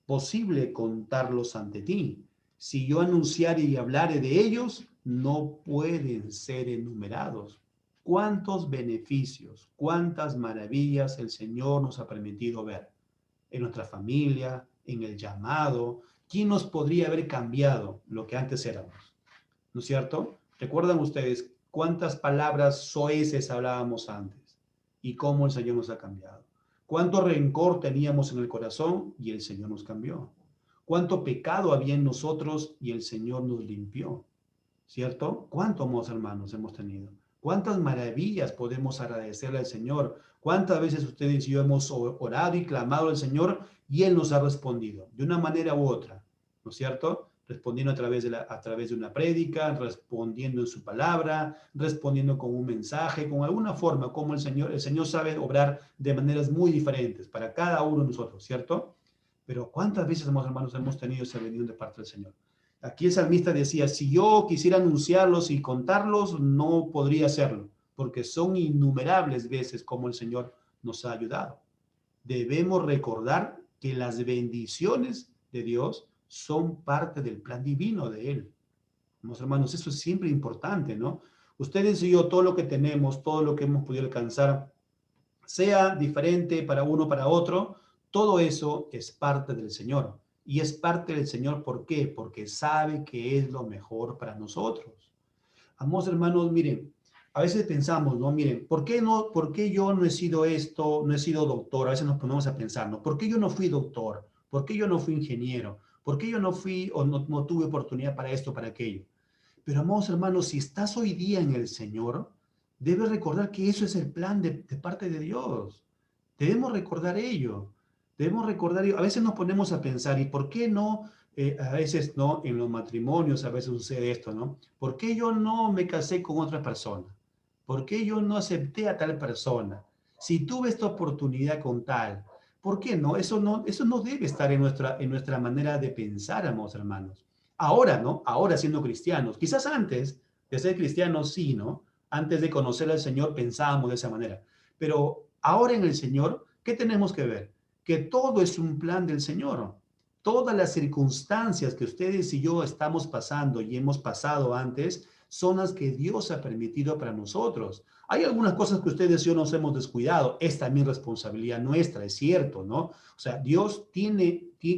posible contarlos ante ti. Si yo anunciare y hablare de ellos, no pueden ser enumerados. ¿Cuántos beneficios, cuántas maravillas el Señor nos ha permitido ver en nuestra familia, en el llamado? ¿Quién nos podría haber cambiado lo que antes éramos? ¿No es cierto? ¿Recuerdan ustedes cuántas palabras soeces hablábamos antes y cómo el Señor nos ha cambiado? ¿Cuánto rencor teníamos en el corazón y el Señor nos cambió? ¿Cuánto pecado había en nosotros y el Señor nos limpió? ¿Cierto? ¿Cuántos hermanos hemos tenido? ¿Cuántas maravillas podemos agradecerle al Señor? ¿Cuántas veces ustedes y yo hemos orado y clamado al Señor y Él nos ha respondido de una manera u otra? ¿No es cierto? Respondiendo a través de una prédica, respondiendo en su palabra, respondiendo con un mensaje, con alguna forma, como el Señor sabe obrar de maneras muy diferentes para cada uno de nosotros, ¿cierto? Pero ¿cuántas veces, hermanos, hemos tenido esa bendición de parte del Señor? Aquí el salmista decía, si yo quisiera anunciarlos y contarlos, no podría hacerlo, porque son innumerables veces como el Señor nos ha ayudado. Debemos recordar que las bendiciones de Dios son parte del plan divino de Él. Hermanos, eso es siempre importante, ¿no? Ustedes y yo, todo lo que tenemos, todo lo que hemos podido alcanzar, sea diferente para uno, para otro, todo eso es parte del Señor. Y es parte del Señor, ¿por qué? Porque sabe que es lo mejor para nosotros. Amados hermanos, miren, a veces pensamos, ¿no? Miren, ¿por qué no, por qué yo no he sido esto, no he sido doctor? A veces nos ponemos a pensar, ¿no? ¿Por qué yo no fui doctor? ¿Por qué yo no fui ingeniero? ¿Por qué yo no fui o no tuve oportunidad para esto, para aquello? Pero, amados hermanos, si estás hoy día en el Señor, debes recordar que eso es el plan de parte de Dios. Debemos recordar ello. Debemos recordar ello. A veces nos ponemos a pensar, ¿y por qué no? A veces, ¿no? En los matrimonios a veces sucede esto, ¿no? ¿Por qué yo no me casé con otra persona? ¿Por qué yo no acepté a tal persona? Si tuve esta oportunidad con tal, ¿por qué no? Eso no debe estar en nuestra manera de pensar, amados hermanos. Ahora, ¿no? Ahora siendo cristianos. Quizás antes de ser cristianos, sí, ¿no? Antes de conocer al Señor pensábamos de esa manera. Pero ahora en el Señor, ¿qué tenemos que ver? Que todo es un plan del Señor. Todas las circunstancias que ustedes y yo estamos pasando y hemos pasado antes son las que Dios ha permitido para nosotros. Hay algunas cosas que ustedes y yo nos hemos descuidado. Es también responsabilidad nuestra, es cierto, ¿no? O sea, Dios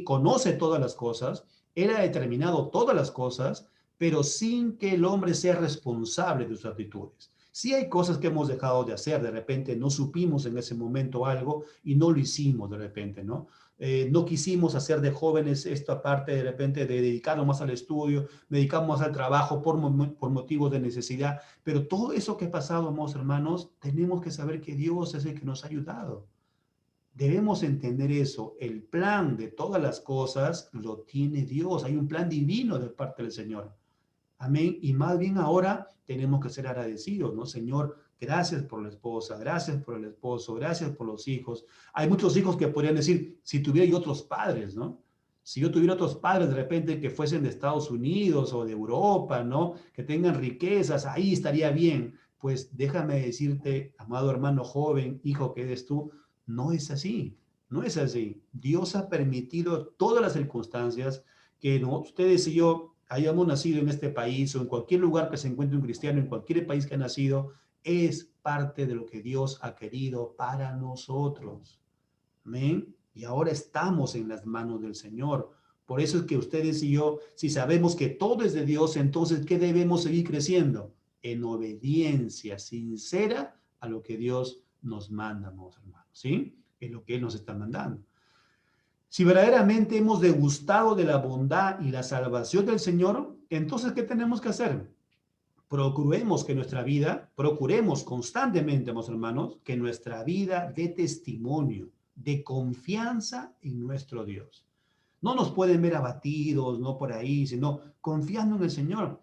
conoce todas las cosas, Él ha determinado todas las cosas, pero sin que el hombre sea responsable de sus actitudes. Sí hay cosas que hemos dejado de hacer, de repente no supimos en ese momento algo y no lo hicimos de repente, ¿no? No quisimos hacer de jóvenes esta parte de repente de dedicarnos más al estudio, dedicamos más al trabajo por motivos de necesidad, pero todo eso que ha pasado, amados hermanos, tenemos que saber que Dios es el que nos ha ayudado. Debemos entender eso. El plan de todas las cosas lo tiene Dios. Hay un plan divino de parte del Señor. Amén. Y más bien ahora tenemos que ser agradecidos, ¿no? Señor, gracias por la esposa, gracias por el esposo, gracias por los hijos. Hay muchos hijos que podrían decir, si tuviera yo otros padres, ¿no? Si yo tuviera otros padres de repente que fuesen de Estados Unidos o de Europa, ¿no? Que tengan riquezas, ahí estaría bien. Pues déjame decirte, amado hermano joven, hijo que eres tú, no es así, no es así. Dios ha permitido todas las circunstancias que no, ustedes y yo hayamos nacido en este país o en cualquier lugar que se encuentre un cristiano, en cualquier país que ha nacido, es parte de lo que Dios ha querido para nosotros. Amén. Y ahora estamos en las manos del Señor. Por eso es que ustedes y yo, si sabemos que todo es de Dios, entonces, ¿qué debemos seguir creciendo? En obediencia sincera a lo que Dios nos manda, hermanos, ¿sí? En lo que Él nos está mandando. Si verdaderamente hemos degustado de la bondad y la salvación del Señor, entonces, ¿qué tenemos que hacer? Procuremos constantemente, hermanos, que nuestra vida dé testimonio de confianza en nuestro Dios. No nos pueden ver abatidos, no por ahí, sino confiando en el Señor.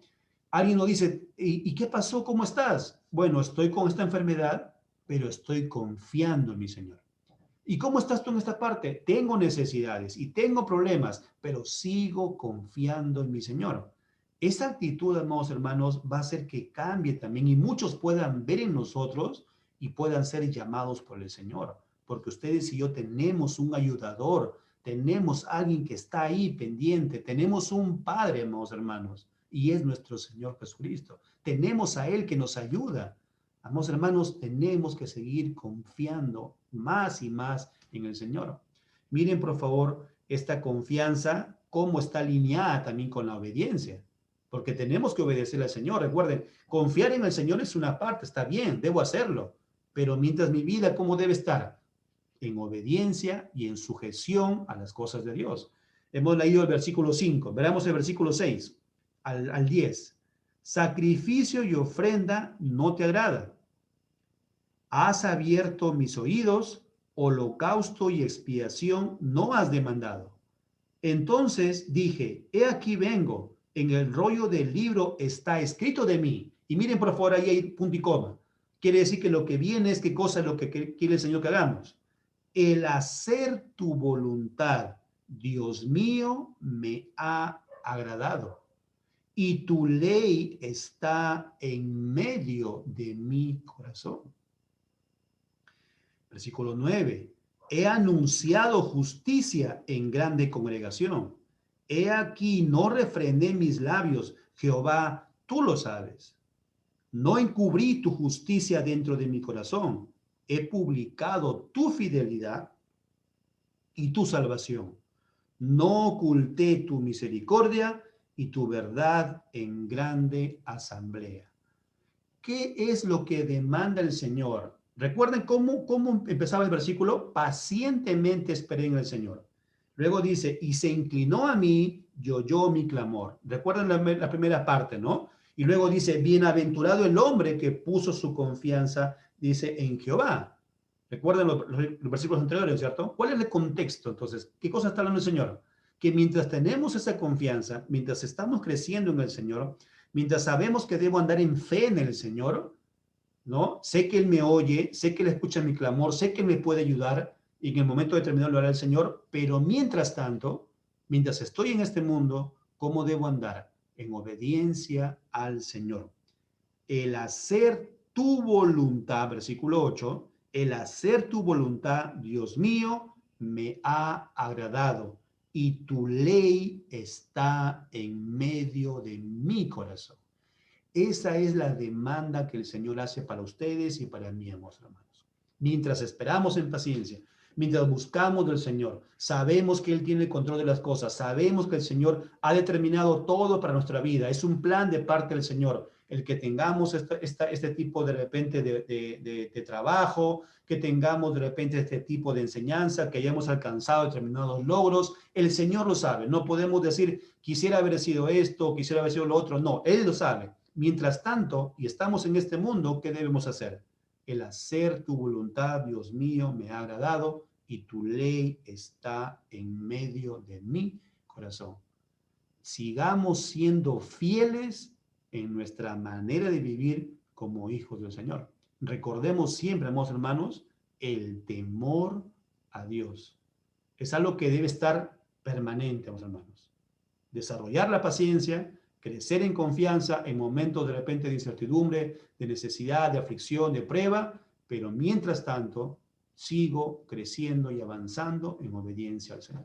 Alguien nos dice, ¿y qué pasó? ¿Cómo estás? Bueno, estoy con esta enfermedad, pero estoy confiando en mi Señor. ¿Y cómo estás tú en esta parte? Tengo necesidades y tengo problemas, pero sigo confiando en mi Señor. Esa actitud, amados hermanos, va a hacer que cambie también y muchos puedan ver en nosotros y puedan ser llamados por el Señor. Porque ustedes y yo tenemos un ayudador, tenemos alguien que está ahí pendiente, tenemos un Padre, amados hermanos, y es nuestro Señor Jesucristo. Tenemos a Él que nos ayuda. Amados hermanos, tenemos que seguir confiando más y más en el Señor. Miren, por favor, esta confianza, cómo está alineada también con la obediencia. Porque tenemos que obedecer al Señor. Recuerden, confiar en el Señor es una parte, está bien, debo hacerlo. Pero mientras mi vida, ¿cómo debe estar? En obediencia y en sujeción a las cosas de Dios. Hemos leído el versículo 5. Veamos el versículo 6 al 10. Sacrificio y ofrenda no te agrada. Has abierto mis oídos, holocausto y expiación no has demandado. Entonces dije, he aquí vengo, en el rollo del libro está escrito de mí. Y miren por favor, ahí hay punto y coma. Quiere decir que lo que viene es qué cosa es lo que quiere el Señor que hagamos. El hacer tu voluntad, Dios mío, me ha agradado. Y tu ley está en medio de mi corazón. Versículo 9. He anunciado justicia en grande congregación. He aquí, no refrené mis labios. Jehová, tú lo sabes. No encubrí tu justicia dentro de mi corazón. He publicado tu fidelidad y tu salvación. No oculté tu misericordia y tu verdad en grande asamblea. ¿Qué es lo que demanda el Señor? Recuerden cómo empezaba el versículo. Pacientemente esperé en el Señor. Luego dice, y se inclinó a mí y oyó mi clamor. Recuerden la primera parte, ¿no? Y luego dice, bienaventurado el hombre que puso su confianza, dice, en Jehová. Recuerden los versículos anteriores, ¿cierto? ¿Cuál es el contexto? Entonces, ¿qué cosa está hablando el Señor? Que mientras tenemos esa confianza, mientras estamos creciendo en el Señor, mientras sabemos que debo andar en fe en el Señor, ¿no? Sé que Él me oye, sé que Él escucha mi clamor, sé que me puede ayudar y en el momento determinado lo hará el Señor, pero mientras tanto, mientras estoy en este mundo, ¿cómo debo andar? En obediencia al Señor. El hacer tu voluntad, versículo 8, el hacer tu voluntad, Dios mío, me ha agradado y tu ley está en medio de mi corazón. Esa es la demanda que el Señor hace para ustedes y para mí, amados hermanos. Mientras esperamos en paciencia, mientras buscamos del Señor, sabemos que Él tiene el control de las cosas, sabemos que el Señor ha determinado todo para nuestra vida. Es un plan de parte del Señor el que tengamos este tipo de repente de trabajo, que tengamos de repente este tipo de enseñanza, que hayamos alcanzado determinados logros. El Señor lo sabe. No podemos decir, quisiera haber sido esto, quisiera haber sido lo otro. No, Él lo sabe. Mientras tanto, y estamos en este mundo, ¿qué debemos hacer? El hacer tu voluntad, Dios mío, me ha agradado y tu ley está en medio de mi corazón. Sigamos siendo fieles en nuestra manera de vivir como hijos del Señor. Recordemos siempre, amados hermanos, el temor a Dios. Es algo que debe estar permanente, amados hermanos. Desarrollar la paciencia, crecer en confianza en momentos de repente de incertidumbre, de necesidad, de aflicción, de prueba, pero mientras tanto sigo creciendo y avanzando en obediencia al Señor.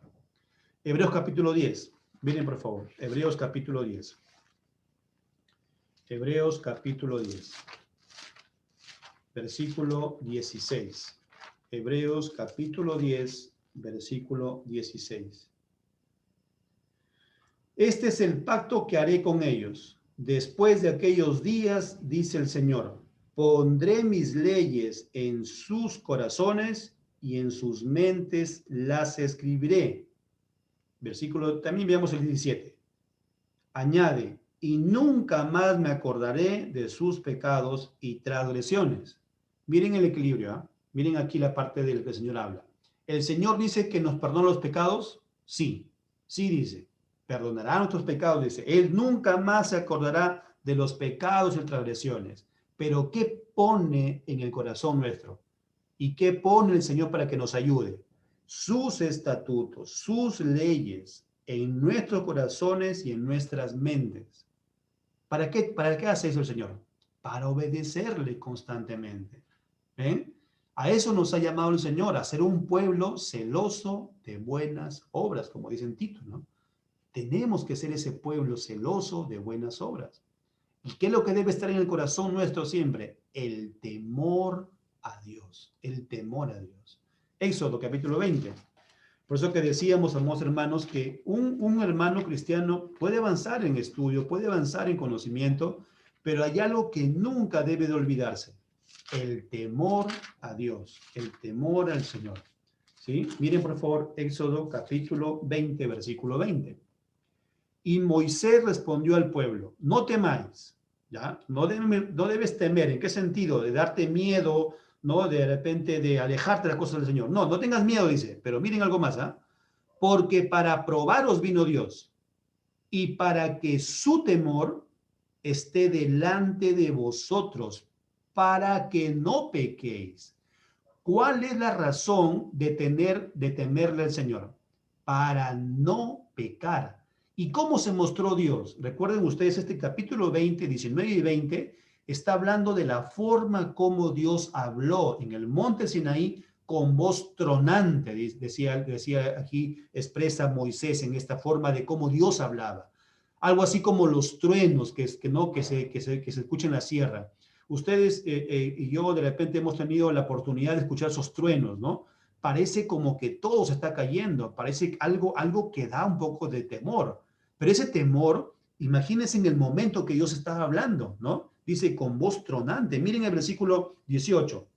Hebreos capítulo 10. Miren por favor, Hebreos capítulo 10. Hebreos capítulo 10. Versículo 16. Hebreos capítulo 10, versículo 16. Este es el pacto que haré con ellos. Después de aquellos días, dice el Señor, pondré mis leyes en sus corazones y en sus mentes las escribiré. Versículo, también veamos el 17. Añade, y nunca más me acordaré de sus pecados y transgresiones. Miren el equilibrio, ¿eh? Miren aquí la parte de la que el Señor habla. ¿El Señor dice que nos perdona los pecados? Sí, sí dice. Perdonará nuestros pecados, dice. Él nunca más se acordará de los pecados y transgresiones. Pero ¿qué pone en el corazón nuestro? ¿Y qué pone el Señor para que nos ayude? Sus estatutos, sus leyes en nuestros corazones y en nuestras mentes. ¿Para qué hace eso el Señor? Para obedecerle constantemente. ¿eh? A eso nos ha llamado el Señor, a ser un pueblo celoso de buenas obras, como dice en Tito, ¿no? Tenemos que ser ese pueblo celoso de buenas obras. ¿Y qué es lo que debe estar en el corazón nuestro siempre? El temor a Dios, el temor a Dios. Éxodo capítulo 20. Por eso que decíamos, amados hermanos, que un hermano cristiano puede avanzar en estudio, puede avanzar en conocimiento, pero hay algo que nunca debe de olvidarse: el temor a Dios, el temor al Señor. ¿Sí? Miren por favor Éxodo capítulo 20, versículo 20. Y Moisés respondió al pueblo: no temáis, ¿ya? No debes temer. ¿En qué sentido? De darte miedo, ¿no? De repente de alejarte de las cosas del Señor. No, no tengas miedo, dice. Pero miren algo más, ¿ah? Porque para probaros vino Dios, y para que su temor esté delante de vosotros, para que no pequéis. ¿Cuál es la razón de temerle al Señor? Para no pecar. ¿Y cómo se mostró Dios? Recuerden ustedes, este capítulo 20, 19 y 20 está hablando de la forma como Dios habló en el monte Sinaí con voz tronante, decía aquí, expresa Moisés en esta forma de cómo Dios hablaba. Algo así como los truenos que se escuchan en la sierra. Ustedes y yo de repente hemos tenido la oportunidad de escuchar esos truenos, ¿no? Parece como que todo se está cayendo, parece algo que da un poco de temor. Pero ese temor, imagínense en el momento que Dios estaba hablando, ¿no? Dice con voz tronante. Miren el versículo 18.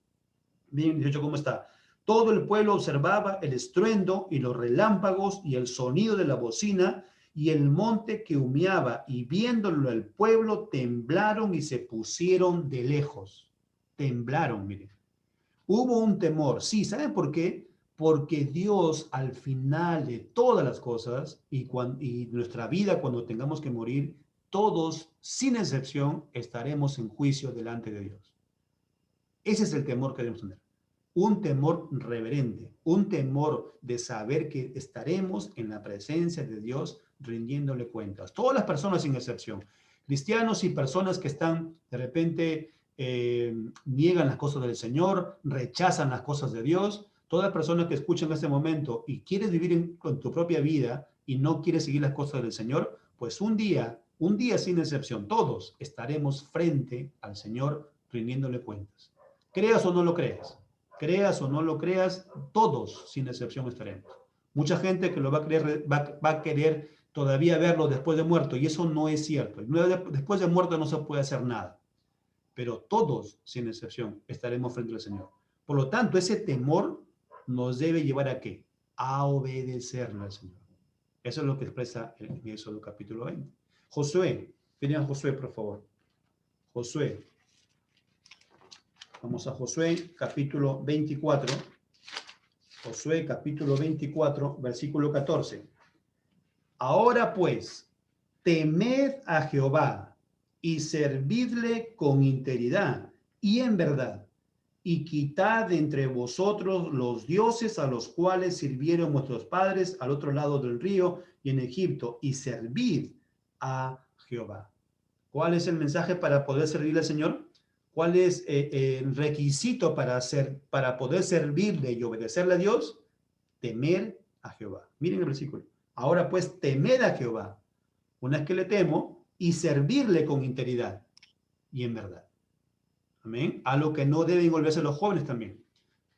Miren 18 cómo está. Todo el pueblo observaba el estruendo y los relámpagos y el sonido de la bocina y el monte que humeaba, y viéndolo el pueblo temblaron y se pusieron de lejos. Temblaron, miren. Hubo un temor. Sí, ¿saben por qué? Porque Dios al final de todas las cosas y nuestra vida cuando tengamos que morir, todos, sin excepción, estaremos en juicio delante de Dios. Ese es el temor que debemos tener. Un temor reverente, un temor de saber que estaremos en la presencia de Dios rindiéndole cuentas. Todas las personas sin excepción, cristianos y personas que están de repente niegan las cosas del Señor, rechazan las cosas de Dios, todas las personas que escuchan en este momento y quieres vivir con tu propia vida y no quieres seguir las cosas del Señor, pues un día sin excepción, todos estaremos frente al Señor rindiéndole cuentas. Creas o no lo creas. Creas o no lo creas, todos, sin excepción, estaremos. Mucha gente que lo va a querer todavía verlo después de muerto, y eso no es cierto. Después de muerto no se puede hacer nada. Pero todos, sin excepción, estaremos frente al Señor. Por lo tanto, ese temor nos debe llevar ¿a qué? A obedecerle al Señor. Eso es lo que expresa en Éxodo capítulo 20. Josué, miren a Josué, por favor. Josué. Vamos a Josué capítulo 24. Josué capítulo 24, versículo 14. Ahora pues, temed a Jehová y servidle con integridad y en verdad, y quitad de entre vosotros los dioses a los cuales sirvieron vuestros padres al otro lado del río y en Egipto, y servid a Jehová. ¿Cuál es el mensaje para poder servirle al Señor? ¿Cuál es el requisito para poder servirle y obedecerle a Dios? Temer a Jehová. Miren el versículo. Ahora pues, temed a Jehová, una vez que le temo, y servirle con integridad y en verdad. Amén. A lo que no deben volverse los jóvenes también.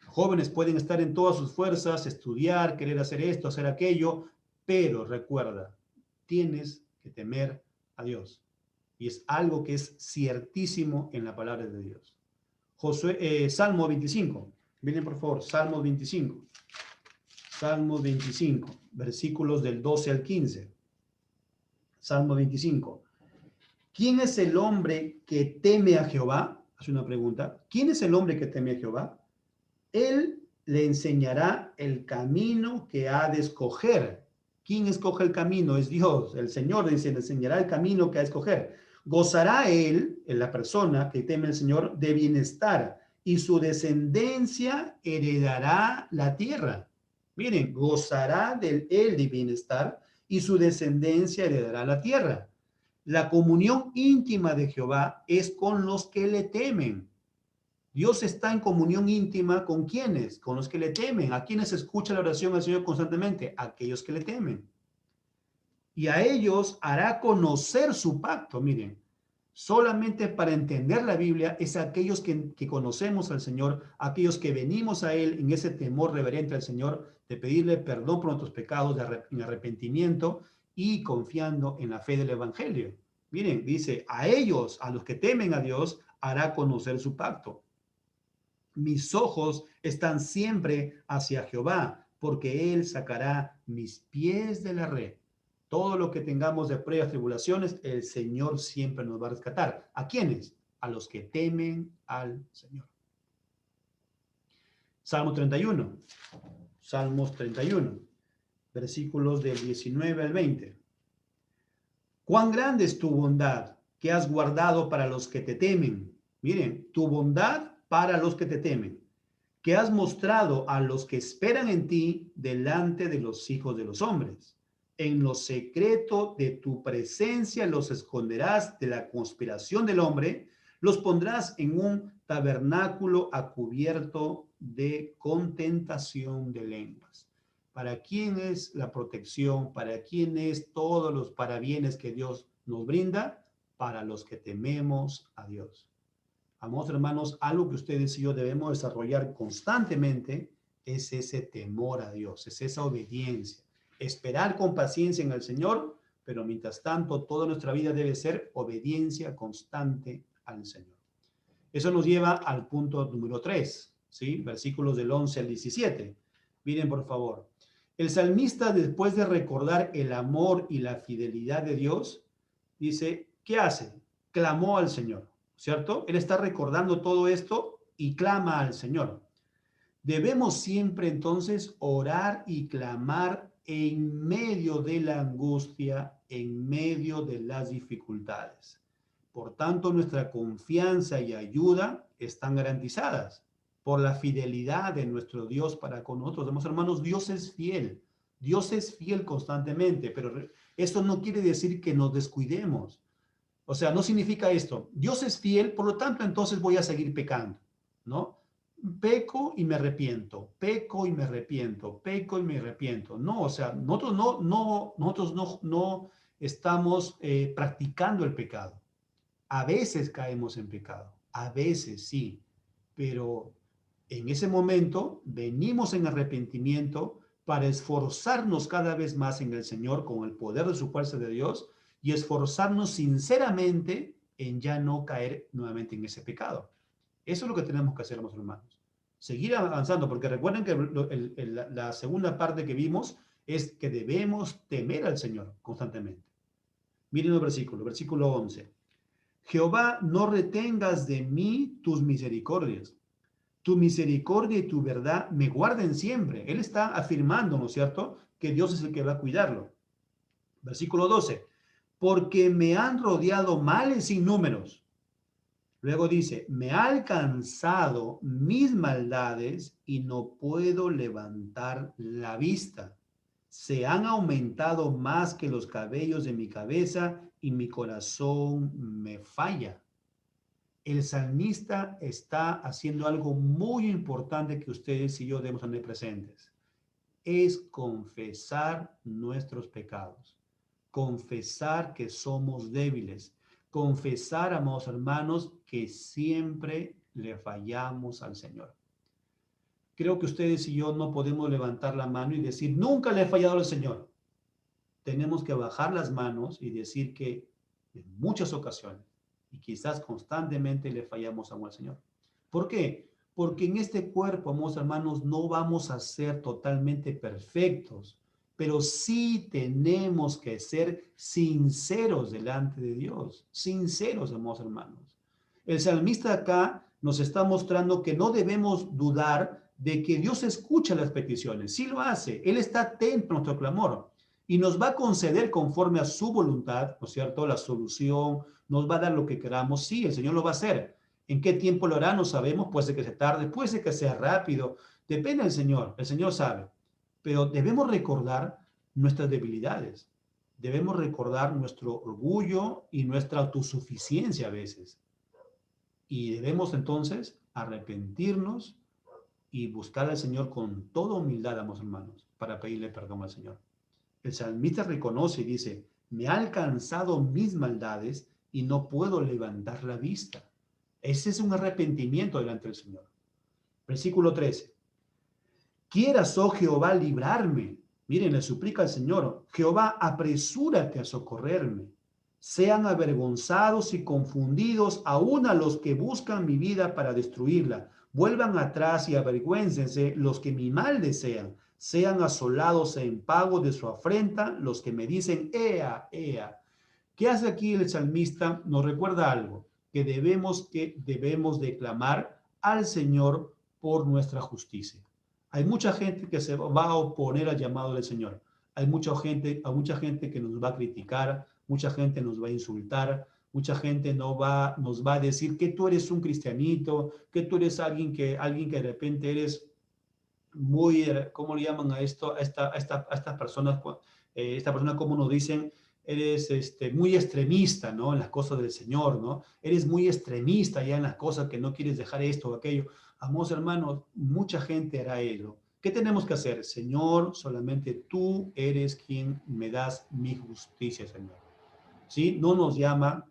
Los jóvenes pueden estar en todas sus fuerzas, estudiar, querer hacer esto, hacer aquello, pero recuerda, tienes que temer a Dios. Y es algo que es ciertísimo en la palabra de Dios. Salmo 25. Miren por favor, Salmo 25. Salmo 25, versículos del 12 al 15. Salmo 25. ¿Quién es el hombre que teme a Jehová? Hace una pregunta. ¿Quién es el hombre que teme a Jehová? Él le enseñará el camino que ha de escoger. ¿Quién escoge el camino? Es Dios. El Señor le enseñará el camino que ha de escoger. Gozará él, en la persona que teme al Señor, de bienestar, y su descendencia heredará la tierra. Miren, gozará él de bienestar, y su descendencia heredará la tierra. La comunión íntima de Jehová es con los que le temen. Dios está en comunión íntima ¿con quiénes? Con los que le temen. ¿A quiénes escucha la oración del Señor constantemente? A aquellos que le temen. Y a ellos hará conocer su pacto. Miren, solamente para entender la Biblia es aquellos que conocemos al Señor, aquellos que venimos a Él en ese temor reverente al Señor, de pedirle perdón por nuestros pecados, en arrepentimiento y confiando en la fe del Evangelio. Miren, dice, a ellos, a los que temen a Dios, hará conocer su pacto. Mis ojos están siempre hacia Jehová, porque Él sacará mis pies de la red. Todo lo que tengamos de pruebas, tribulaciones, el Señor siempre nos va a rescatar. ¿A quiénes? A los que temen al Señor. Salmo 31. Salmos 31. Versículos del 19 al 20. Cuán grande es tu bondad que has guardado para los que te temen. Miren, tu bondad para los que te temen, que has mostrado a los que esperan en ti delante de los hijos de los hombres. En lo secreto de tu presencia los esconderás de la conspiración del hombre, los pondrás en un tabernáculo a cubierto de contentación de lenguas. ¿Para quién es la protección? ¿Para quién es todos los parabienes que Dios nos brinda? Para los que tememos a Dios. Amados hermanos, algo que ustedes y yo debemos desarrollar constantemente es ese temor a Dios, es esa obediencia. Esperar con paciencia en el Señor, pero mientras tanto toda nuestra vida debe ser obediencia constante al Señor. Eso nos lleva al punto número 3, ¿sí? Versículos del 11 al 17. Miren, por favor. El salmista, después de recordar el amor y la fidelidad de Dios, dice, ¿qué hace? Clamó al Señor, ¿cierto? Él está recordando todo esto y clama al Señor. Debemos siempre entonces orar y clamar en medio de la angustia, en medio de las dificultades. Por tanto, nuestra confianza y ayuda están garantizadas por la fidelidad de nuestro Dios para con nosotros. Hermanos, hermanos, Dios es fiel. Dios es fiel constantemente, pero eso no quiere decir que nos descuidemos. O sea, no significa esto. Dios es fiel, por lo tanto, entonces voy a seguir pecando, ¿no? Peco y me arrepiento, peco y me arrepiento, peco y me arrepiento. No, o sea, nosotros no estamos practicando el pecado. A veces caemos en pecado, a veces sí, pero en ese momento venimos en arrepentimiento para esforzarnos cada vez más en el Señor con el poder de su fuerza de Dios y esforzarnos sinceramente en ya no caer nuevamente en ese pecado. Eso es lo que tenemos que hacer, hermanos. Seguir avanzando, porque recuerden que la segunda parte que vimos es que debemos temer al Señor constantemente. Miren el versículo 11. Jehová, no retengas de mí tus misericordias. Tu misericordia y tu verdad me guarden siempre. Él está afirmando, ¿no es cierto?, que Dios es el que va a cuidarlo. Versículo 12. Porque me han rodeado males sin números. Luego dice, me ha alcanzado mis maldades y no puedo levantar la vista. Se han aumentado más que los cabellos de mi cabeza y mi corazón me falla. El salmista está haciendo algo muy importante que ustedes y yo debemos tener presentes. Es confesar nuestros pecados. Confesar que somos débiles. Confesar, amados hermanos, que siempre le fallamos al Señor. Creo que ustedes y yo no podemos levantar la mano y decir, nunca le he fallado al Señor. Tenemos que bajar las manos y decir que en muchas ocasiones, y quizás constantemente, le fallamos al Señor. ¿Por qué? Porque en este cuerpo, amados hermanos, no vamos a ser totalmente perfectos, pero sí tenemos que ser sinceros delante de Dios, sinceros, amados hermanos. El salmista acá nos está mostrando que no debemos dudar de que Dios escucha las peticiones. Sí lo hace, Él está atento a nuestro clamor y nos va a conceder conforme a su voluntad, ¿no es cierto?, la solución, nos va a dar lo que queramos. Sí, el Señor lo va a hacer. ¿En qué tiempo lo hará? No sabemos, puede ser que se tarde, puede ser que sea rápido, depende del Señor, el Señor sabe. Pero debemos recordar nuestras debilidades, debemos recordar nuestro orgullo y nuestra autosuficiencia a veces. Y debemos entonces arrepentirnos y buscar al Señor con toda humildad, amados hermanos, para pedirle perdón al Señor. El salmista reconoce y dice, me han alcanzado mis maldades y no puedo levantar la vista. Ese es un arrepentimiento delante del Señor. Versículo 13. Quieras, oh Jehová, librarme. Miren, le suplica al Señor, Jehová, apresúrate a socorrerme. Sean avergonzados y confundidos aún a los que buscan mi vida para destruirla. Vuelvan atrás y avergüéncense los que mi mal desean. Sean asolados en pago de su afrenta los que me dicen, ea, ea. ¿Qué hace aquí el salmista? Nos recuerda algo, que debemos de clamar al Señor por nuestra justicia. Hay mucha gente que se va a oponer al llamado del Señor. Hay mucha gente que nos va a criticar, mucha gente nos va a insultar, mucha gente nos va a decir que tú eres un cristianito, que tú eres alguien que de repente eres muy, ¿cómo le llaman a esto? A estas personas, esta persona, como nos dicen, eres muy extremista, ¿no? En las cosas del Señor, ¿no? Eres muy extremista ya en las cosas que no quieres dejar esto o aquello. Amados hermanos, mucha gente hará ello. ¿Qué tenemos que hacer? Señor, solamente tú eres quien me das mi justicia, Señor. ¿Sí? No nos llama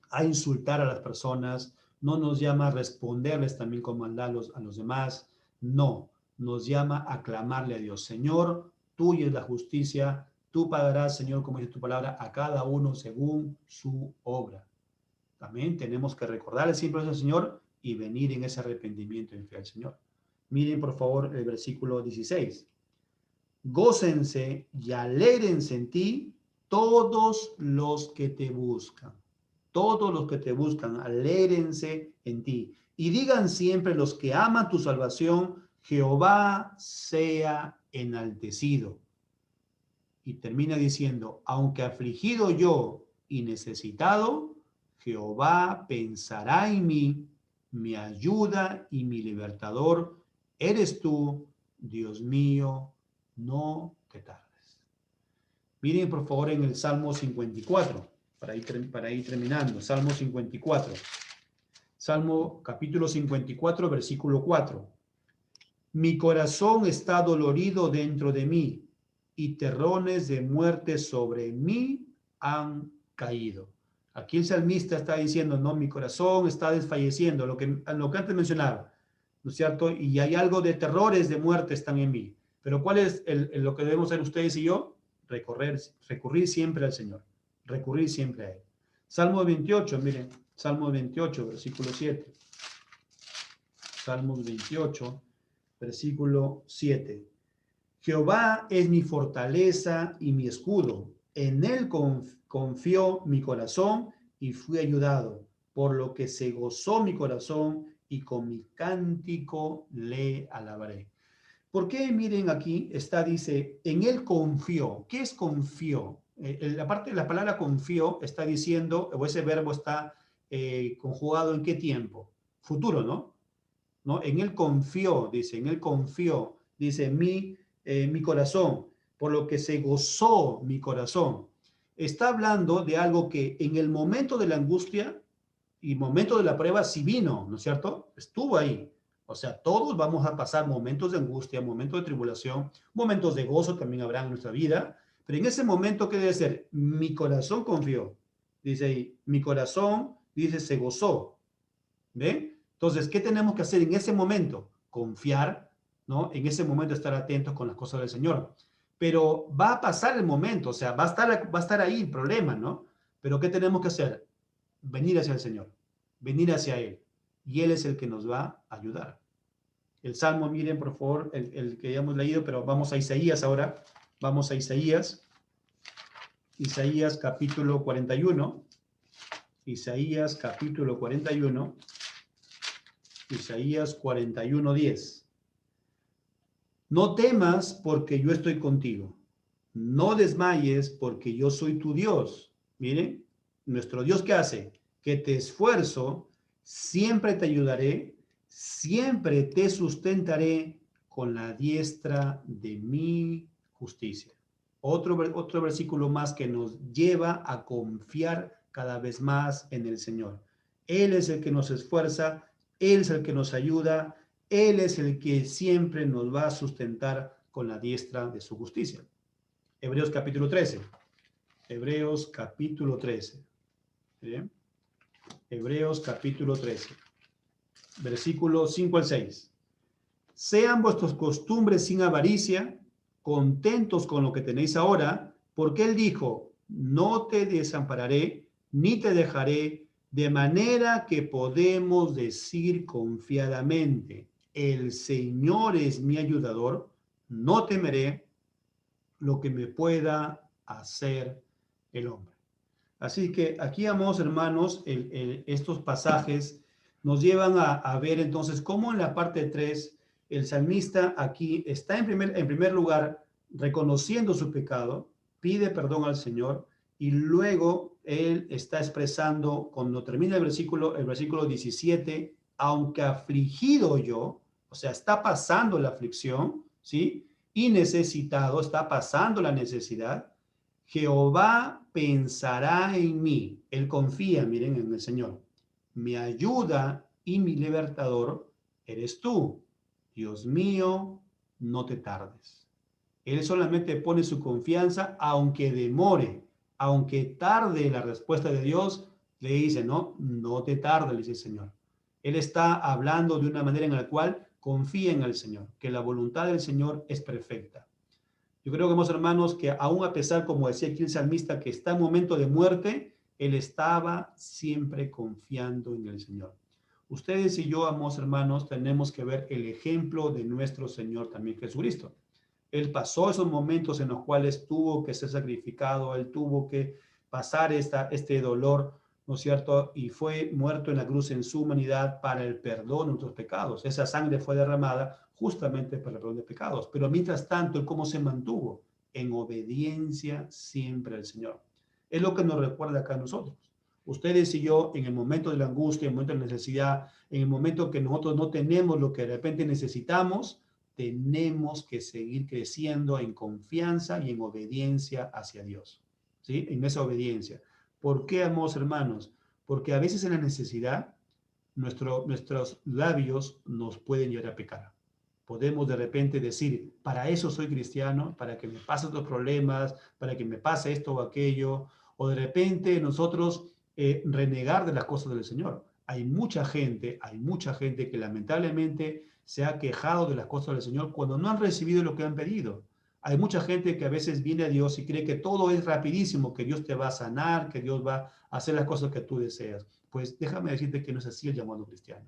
a insultar a las personas, no nos llama a responderles también con maldad a los demás, no, nos llama a clamarle a Dios, Señor, tuya es la justicia, tú pagarás, Señor, como dice tu palabra, a cada uno según su obra. También tenemos que recordarle siempre eso al Señor y venir en ese arrepentimiento en fe al Señor. Miren, por favor, el versículo 16. Gócense y alégrense en ti todos los que te buscan. Todos los que te buscan, alégrense en ti. Y digan siempre los que aman tu salvación, Jehová sea enaltecido. Y termina diciendo, aunque afligido yo y necesitado, Jehová pensará en mí, mi ayuda y mi libertador. Eres tú, Dios mío, no te tardes. Miren por favor en el Salmo 54, para ir terminando. Salmo 54. Salmo capítulo 54, versículo 4. Mi corazón está dolorido dentro de mí, y terrones de muerte sobre mí han caído. Aquí el salmista está diciendo, no, mi corazón está desfalleciendo, lo que antes mencionaba, ¿no es cierto? Y hay algo de terrores de muerte están en mí. Pero ¿cuál es lo que debemos hacer ustedes y yo? Recurrir siempre al Señor, recurrir siempre a Él. Salmo 28, miren, Salmo 28, versículo 7. Salmos 28, versículo 7. Jehová es mi fortaleza y mi escudo. En él confió mi corazón y fui ayudado, por lo que se gozó mi corazón y con mi cántico le alabaré. ¿Por qué? Miren aquí, dice, en él confió. ¿Qué es confió? La palabra confió está diciendo, o ese verbo está conjugado en qué tiempo? Futuro, ¿no? ¿No? En él confió, dice, en él confió, dice, mi corazón, por lo que se gozó mi corazón. Está hablando de algo que en el momento de la angustia y momento de la prueba sí vino, ¿no es cierto? Estuvo ahí. O sea, todos vamos a pasar momentos de angustia, momentos de tribulación, momentos de gozo también habrá en nuestra vida, pero en ese momento, ¿qué debe ser? Mi corazón confió. Dice ahí, mi corazón, dice, se gozó. ¿Ven? Entonces, ¿qué tenemos que hacer en ese momento? Confiar, ¿no? En ese momento estar atentos con las cosas del Señor. Pero va a pasar el momento, o sea, va a estar ahí el problema, ¿no? Pero ¿qué tenemos que hacer? Venir hacia el Señor, venir hacia Él. Y Él es el que nos va a ayudar. El Salmo, miren, por favor, el que ya hemos leído, pero vamos a Isaías ahora. Vamos a Isaías. Isaías capítulo 41. Isaías capítulo 41. Isaías 41:10. No temas porque yo estoy contigo. No desmayes porque yo soy tu Dios. Miren, nuestro Dios, ¿qué hace? Que te esfuerzo, siempre te ayudaré, siempre te sustentaré con la diestra de mi justicia. Otro versículo más que nos lleva a confiar cada vez más en el Señor. Él es el que nos esfuerza, Él es el que nos ayuda, Él es el que siempre nos va a sustentar con la diestra de su justicia. Hebreos capítulo 13. Hebreos capítulo 13. ¿Bien? Hebreos capítulo 13. Versículos 5 al 6. Sean vuestras costumbres sin avaricia, contentos con lo que tenéis ahora, porque Él dijo, no te desampararé, ni te dejaré, de manera que podemos decir confiadamente, el Señor es mi ayudador, no temeré lo que me pueda hacer el hombre. Así que aquí, amados hermanos, estos pasajes nos llevan a ver entonces cómo en la parte 3 el salmista aquí está en primer lugar reconociendo su pecado, pide perdón al Señor y luego él está expresando, cuando termina el versículo 17, aunque afligido yo, o sea, está pasando la aflicción, ¿sí? Y necesitado, está pasando la necesidad, Jehová pensará en mí. Él confía, miren, en el Señor. Mi ayuda y mi libertador eres tú. Dios mío, no te tardes. Él solamente pone su confianza, aunque demore, aunque tarde la respuesta de Dios, le dice, no, no te tardes, le dice el Señor. Él está hablando de una manera en la cual confía en el Señor, que la voluntad del Señor es perfecta. Yo creo que, hermanos, que aún a pesar, como decía aquí el salmista, que está en momento de muerte, él estaba siempre confiando en el Señor. Ustedes y yo, amados hermanos, tenemos que ver el ejemplo de nuestro Señor también Jesucristo. Él pasó esos momentos en los cuales tuvo que ser sacrificado, él tuvo que pasar este dolor, ¿no es cierto? Y fue muerto en la cruz en su humanidad para el perdón de nuestros pecados. Esa sangre fue derramada justamente para el perdón de pecados. Pero mientras tanto, ¿él cómo se mantuvo? En obediencia siempre al Señor. Es lo que nos recuerda acá a nosotros. Ustedes y yo, en el momento de la angustia, en el momento de la necesidad, en el momento que nosotros no tenemos lo que de repente necesitamos, tenemos que seguir creciendo en confianza y en obediencia hacia Dios. ¿Sí? En esa obediencia. ¿Por qué, amados hermanos? Porque a veces en la necesidad, nuestros labios nos pueden llevar a pecar. Podemos de repente decir, para eso soy cristiano, para que me pasen los problemas, para que me pase esto o aquello, o de repente nosotros renegar de las cosas del Señor. Hay mucha gente que lamentablemente se ha quejado de las cosas del Señor cuando no han recibido lo que han pedido. Hay mucha gente que a veces viene a Dios y cree que todo es rapidísimo, que Dios te va a sanar, que Dios va a hacer las cosas que tú deseas. Pues déjame decirte que no es así el llamado cristiano.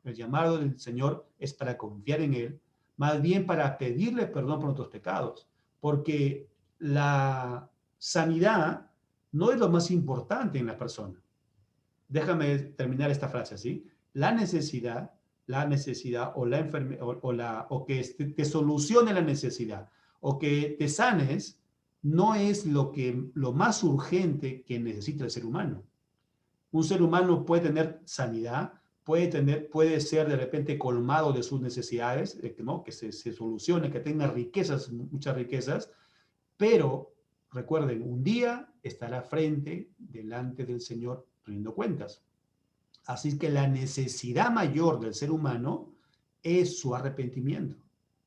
El llamado del Señor es para confiar en Él, más bien para pedirle perdón por nuestros pecados, porque la sanidad no es lo más importante en la persona. Déjame terminar esta frase así. La necesidad o la enfermedad o que te solucione la necesidad o que te sanes no es lo más urgente que necesita el ser humano. Un ser humano puede tener sanidad, puede ser de repente colmado de sus necesidades, ¿no? Que se solucione, que tenga riquezas, muchas riquezas, pero recuerden, un día estará delante del Señor rindiendo cuentas. Así que la necesidad mayor del ser humano es su arrepentimiento.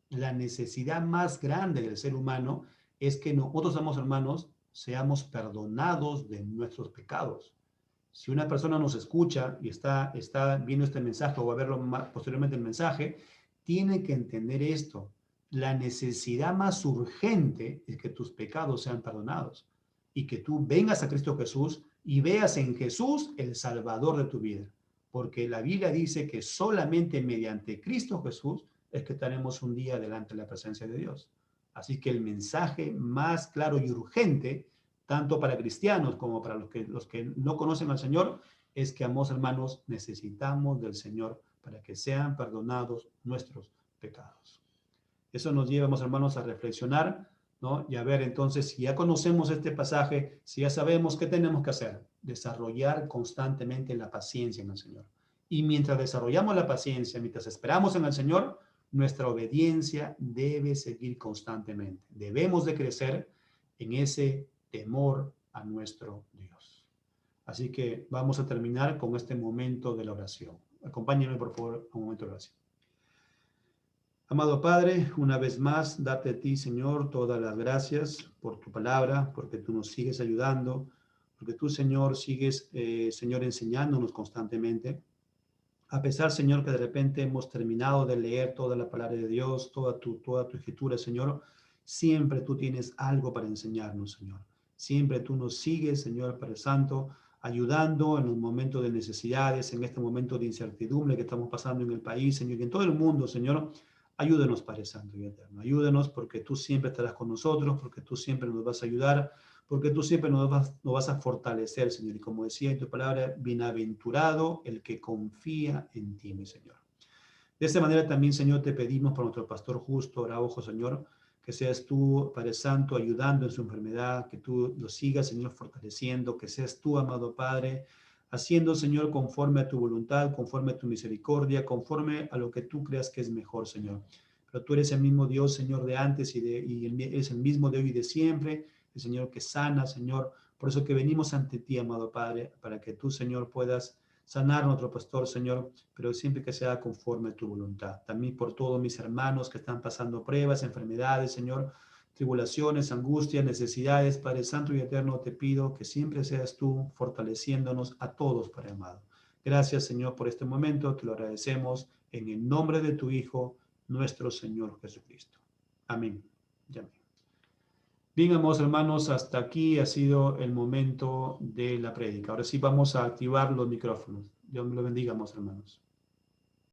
La necesidad más grande del ser humano es que nosotros, hermanos, seamos perdonados de nuestros pecados. Si una persona nos escucha y está viendo este mensaje o va a verlo posteriormente el mensaje, tiene que entender esto. La necesidad más urgente es que tus pecados sean perdonados y que tú vengas a Cristo Jesús y veas en Jesús el Salvador de tu vida. Porque la Biblia dice que solamente mediante Cristo Jesús es que estaremos un día delante de la presencia de Dios. Así que el mensaje más claro y urgente tanto para cristianos como para los que no conocen al Señor, es que, amados hermanos, necesitamos del Señor para que sean perdonados nuestros pecados. Eso nos lleva, amados hermanos, a reflexionar, ¿no? Y a ver entonces, si ya conocemos este pasaje, si ya sabemos qué tenemos que hacer, desarrollar constantemente la paciencia en el Señor. Y mientras desarrollamos la paciencia, mientras esperamos en el Señor, nuestra obediencia debe seguir constantemente. Debemos de crecer en ese temor a nuestro Dios. Así que vamos a terminar con este momento de la oración. Acompáñenme, por favor, a un momento de oración. Amado Padre, una vez más, darte a ti, Señor, todas las gracias por tu palabra, porque tú nos sigues ayudando, porque tú, Señor, sigues, Señor, enseñándonos constantemente. A pesar, Señor, que de repente hemos terminado de leer toda la palabra de Dios, toda tu escritura, Señor, siempre tú tienes algo para enseñarnos, Señor. Siempre tú nos sigues, Señor Padre Santo, ayudando en los momentos de necesidades, en este momento de incertidumbre que estamos pasando en el país, Señor, y en todo el mundo, Señor. Ayúdenos, Padre Santo y Eterno. Ayúdenos porque tú siempre estarás con nosotros, porque tú siempre nos vas a ayudar, porque tú siempre nos vas a fortalecer, Señor. Y como decía en tu palabra, bienaventurado el que confía en ti, mi Señor. De esta manera también, Señor, te pedimos por nuestro pastor justo, Araujo, Señor, que seas tú, Padre Santo, ayudando en su enfermedad, que tú lo sigas, Señor, fortaleciendo, que seas tú, amado Padre, haciendo, Señor, conforme a tu voluntad, conforme a tu misericordia, conforme a lo que tú creas que es mejor, Señor. Pero tú eres el mismo Dios, Señor, de antes y eres el mismo de hoy y de siempre, el Señor que sana, Señor. Por eso que venimos ante ti, amado Padre, para que tú, Señor, puedas sanar a nuestro pastor, Señor, pero siempre que sea conforme a tu voluntad. También por todos mis hermanos que están pasando pruebas, enfermedades, Señor, tribulaciones, angustias, necesidades, Padre Santo y Eterno, te pido que siempre seas tú fortaleciéndonos a todos, Padre amado. Gracias, Señor, por este momento, te lo agradecemos en el nombre de tu Hijo, nuestro Señor Jesucristo. Amén. Y amén. Bien, amados hermanos, hasta aquí ha sido el momento de la prédica. Ahora sí vamos a activar los micrófonos. Dios me lo bendiga, amados hermanos.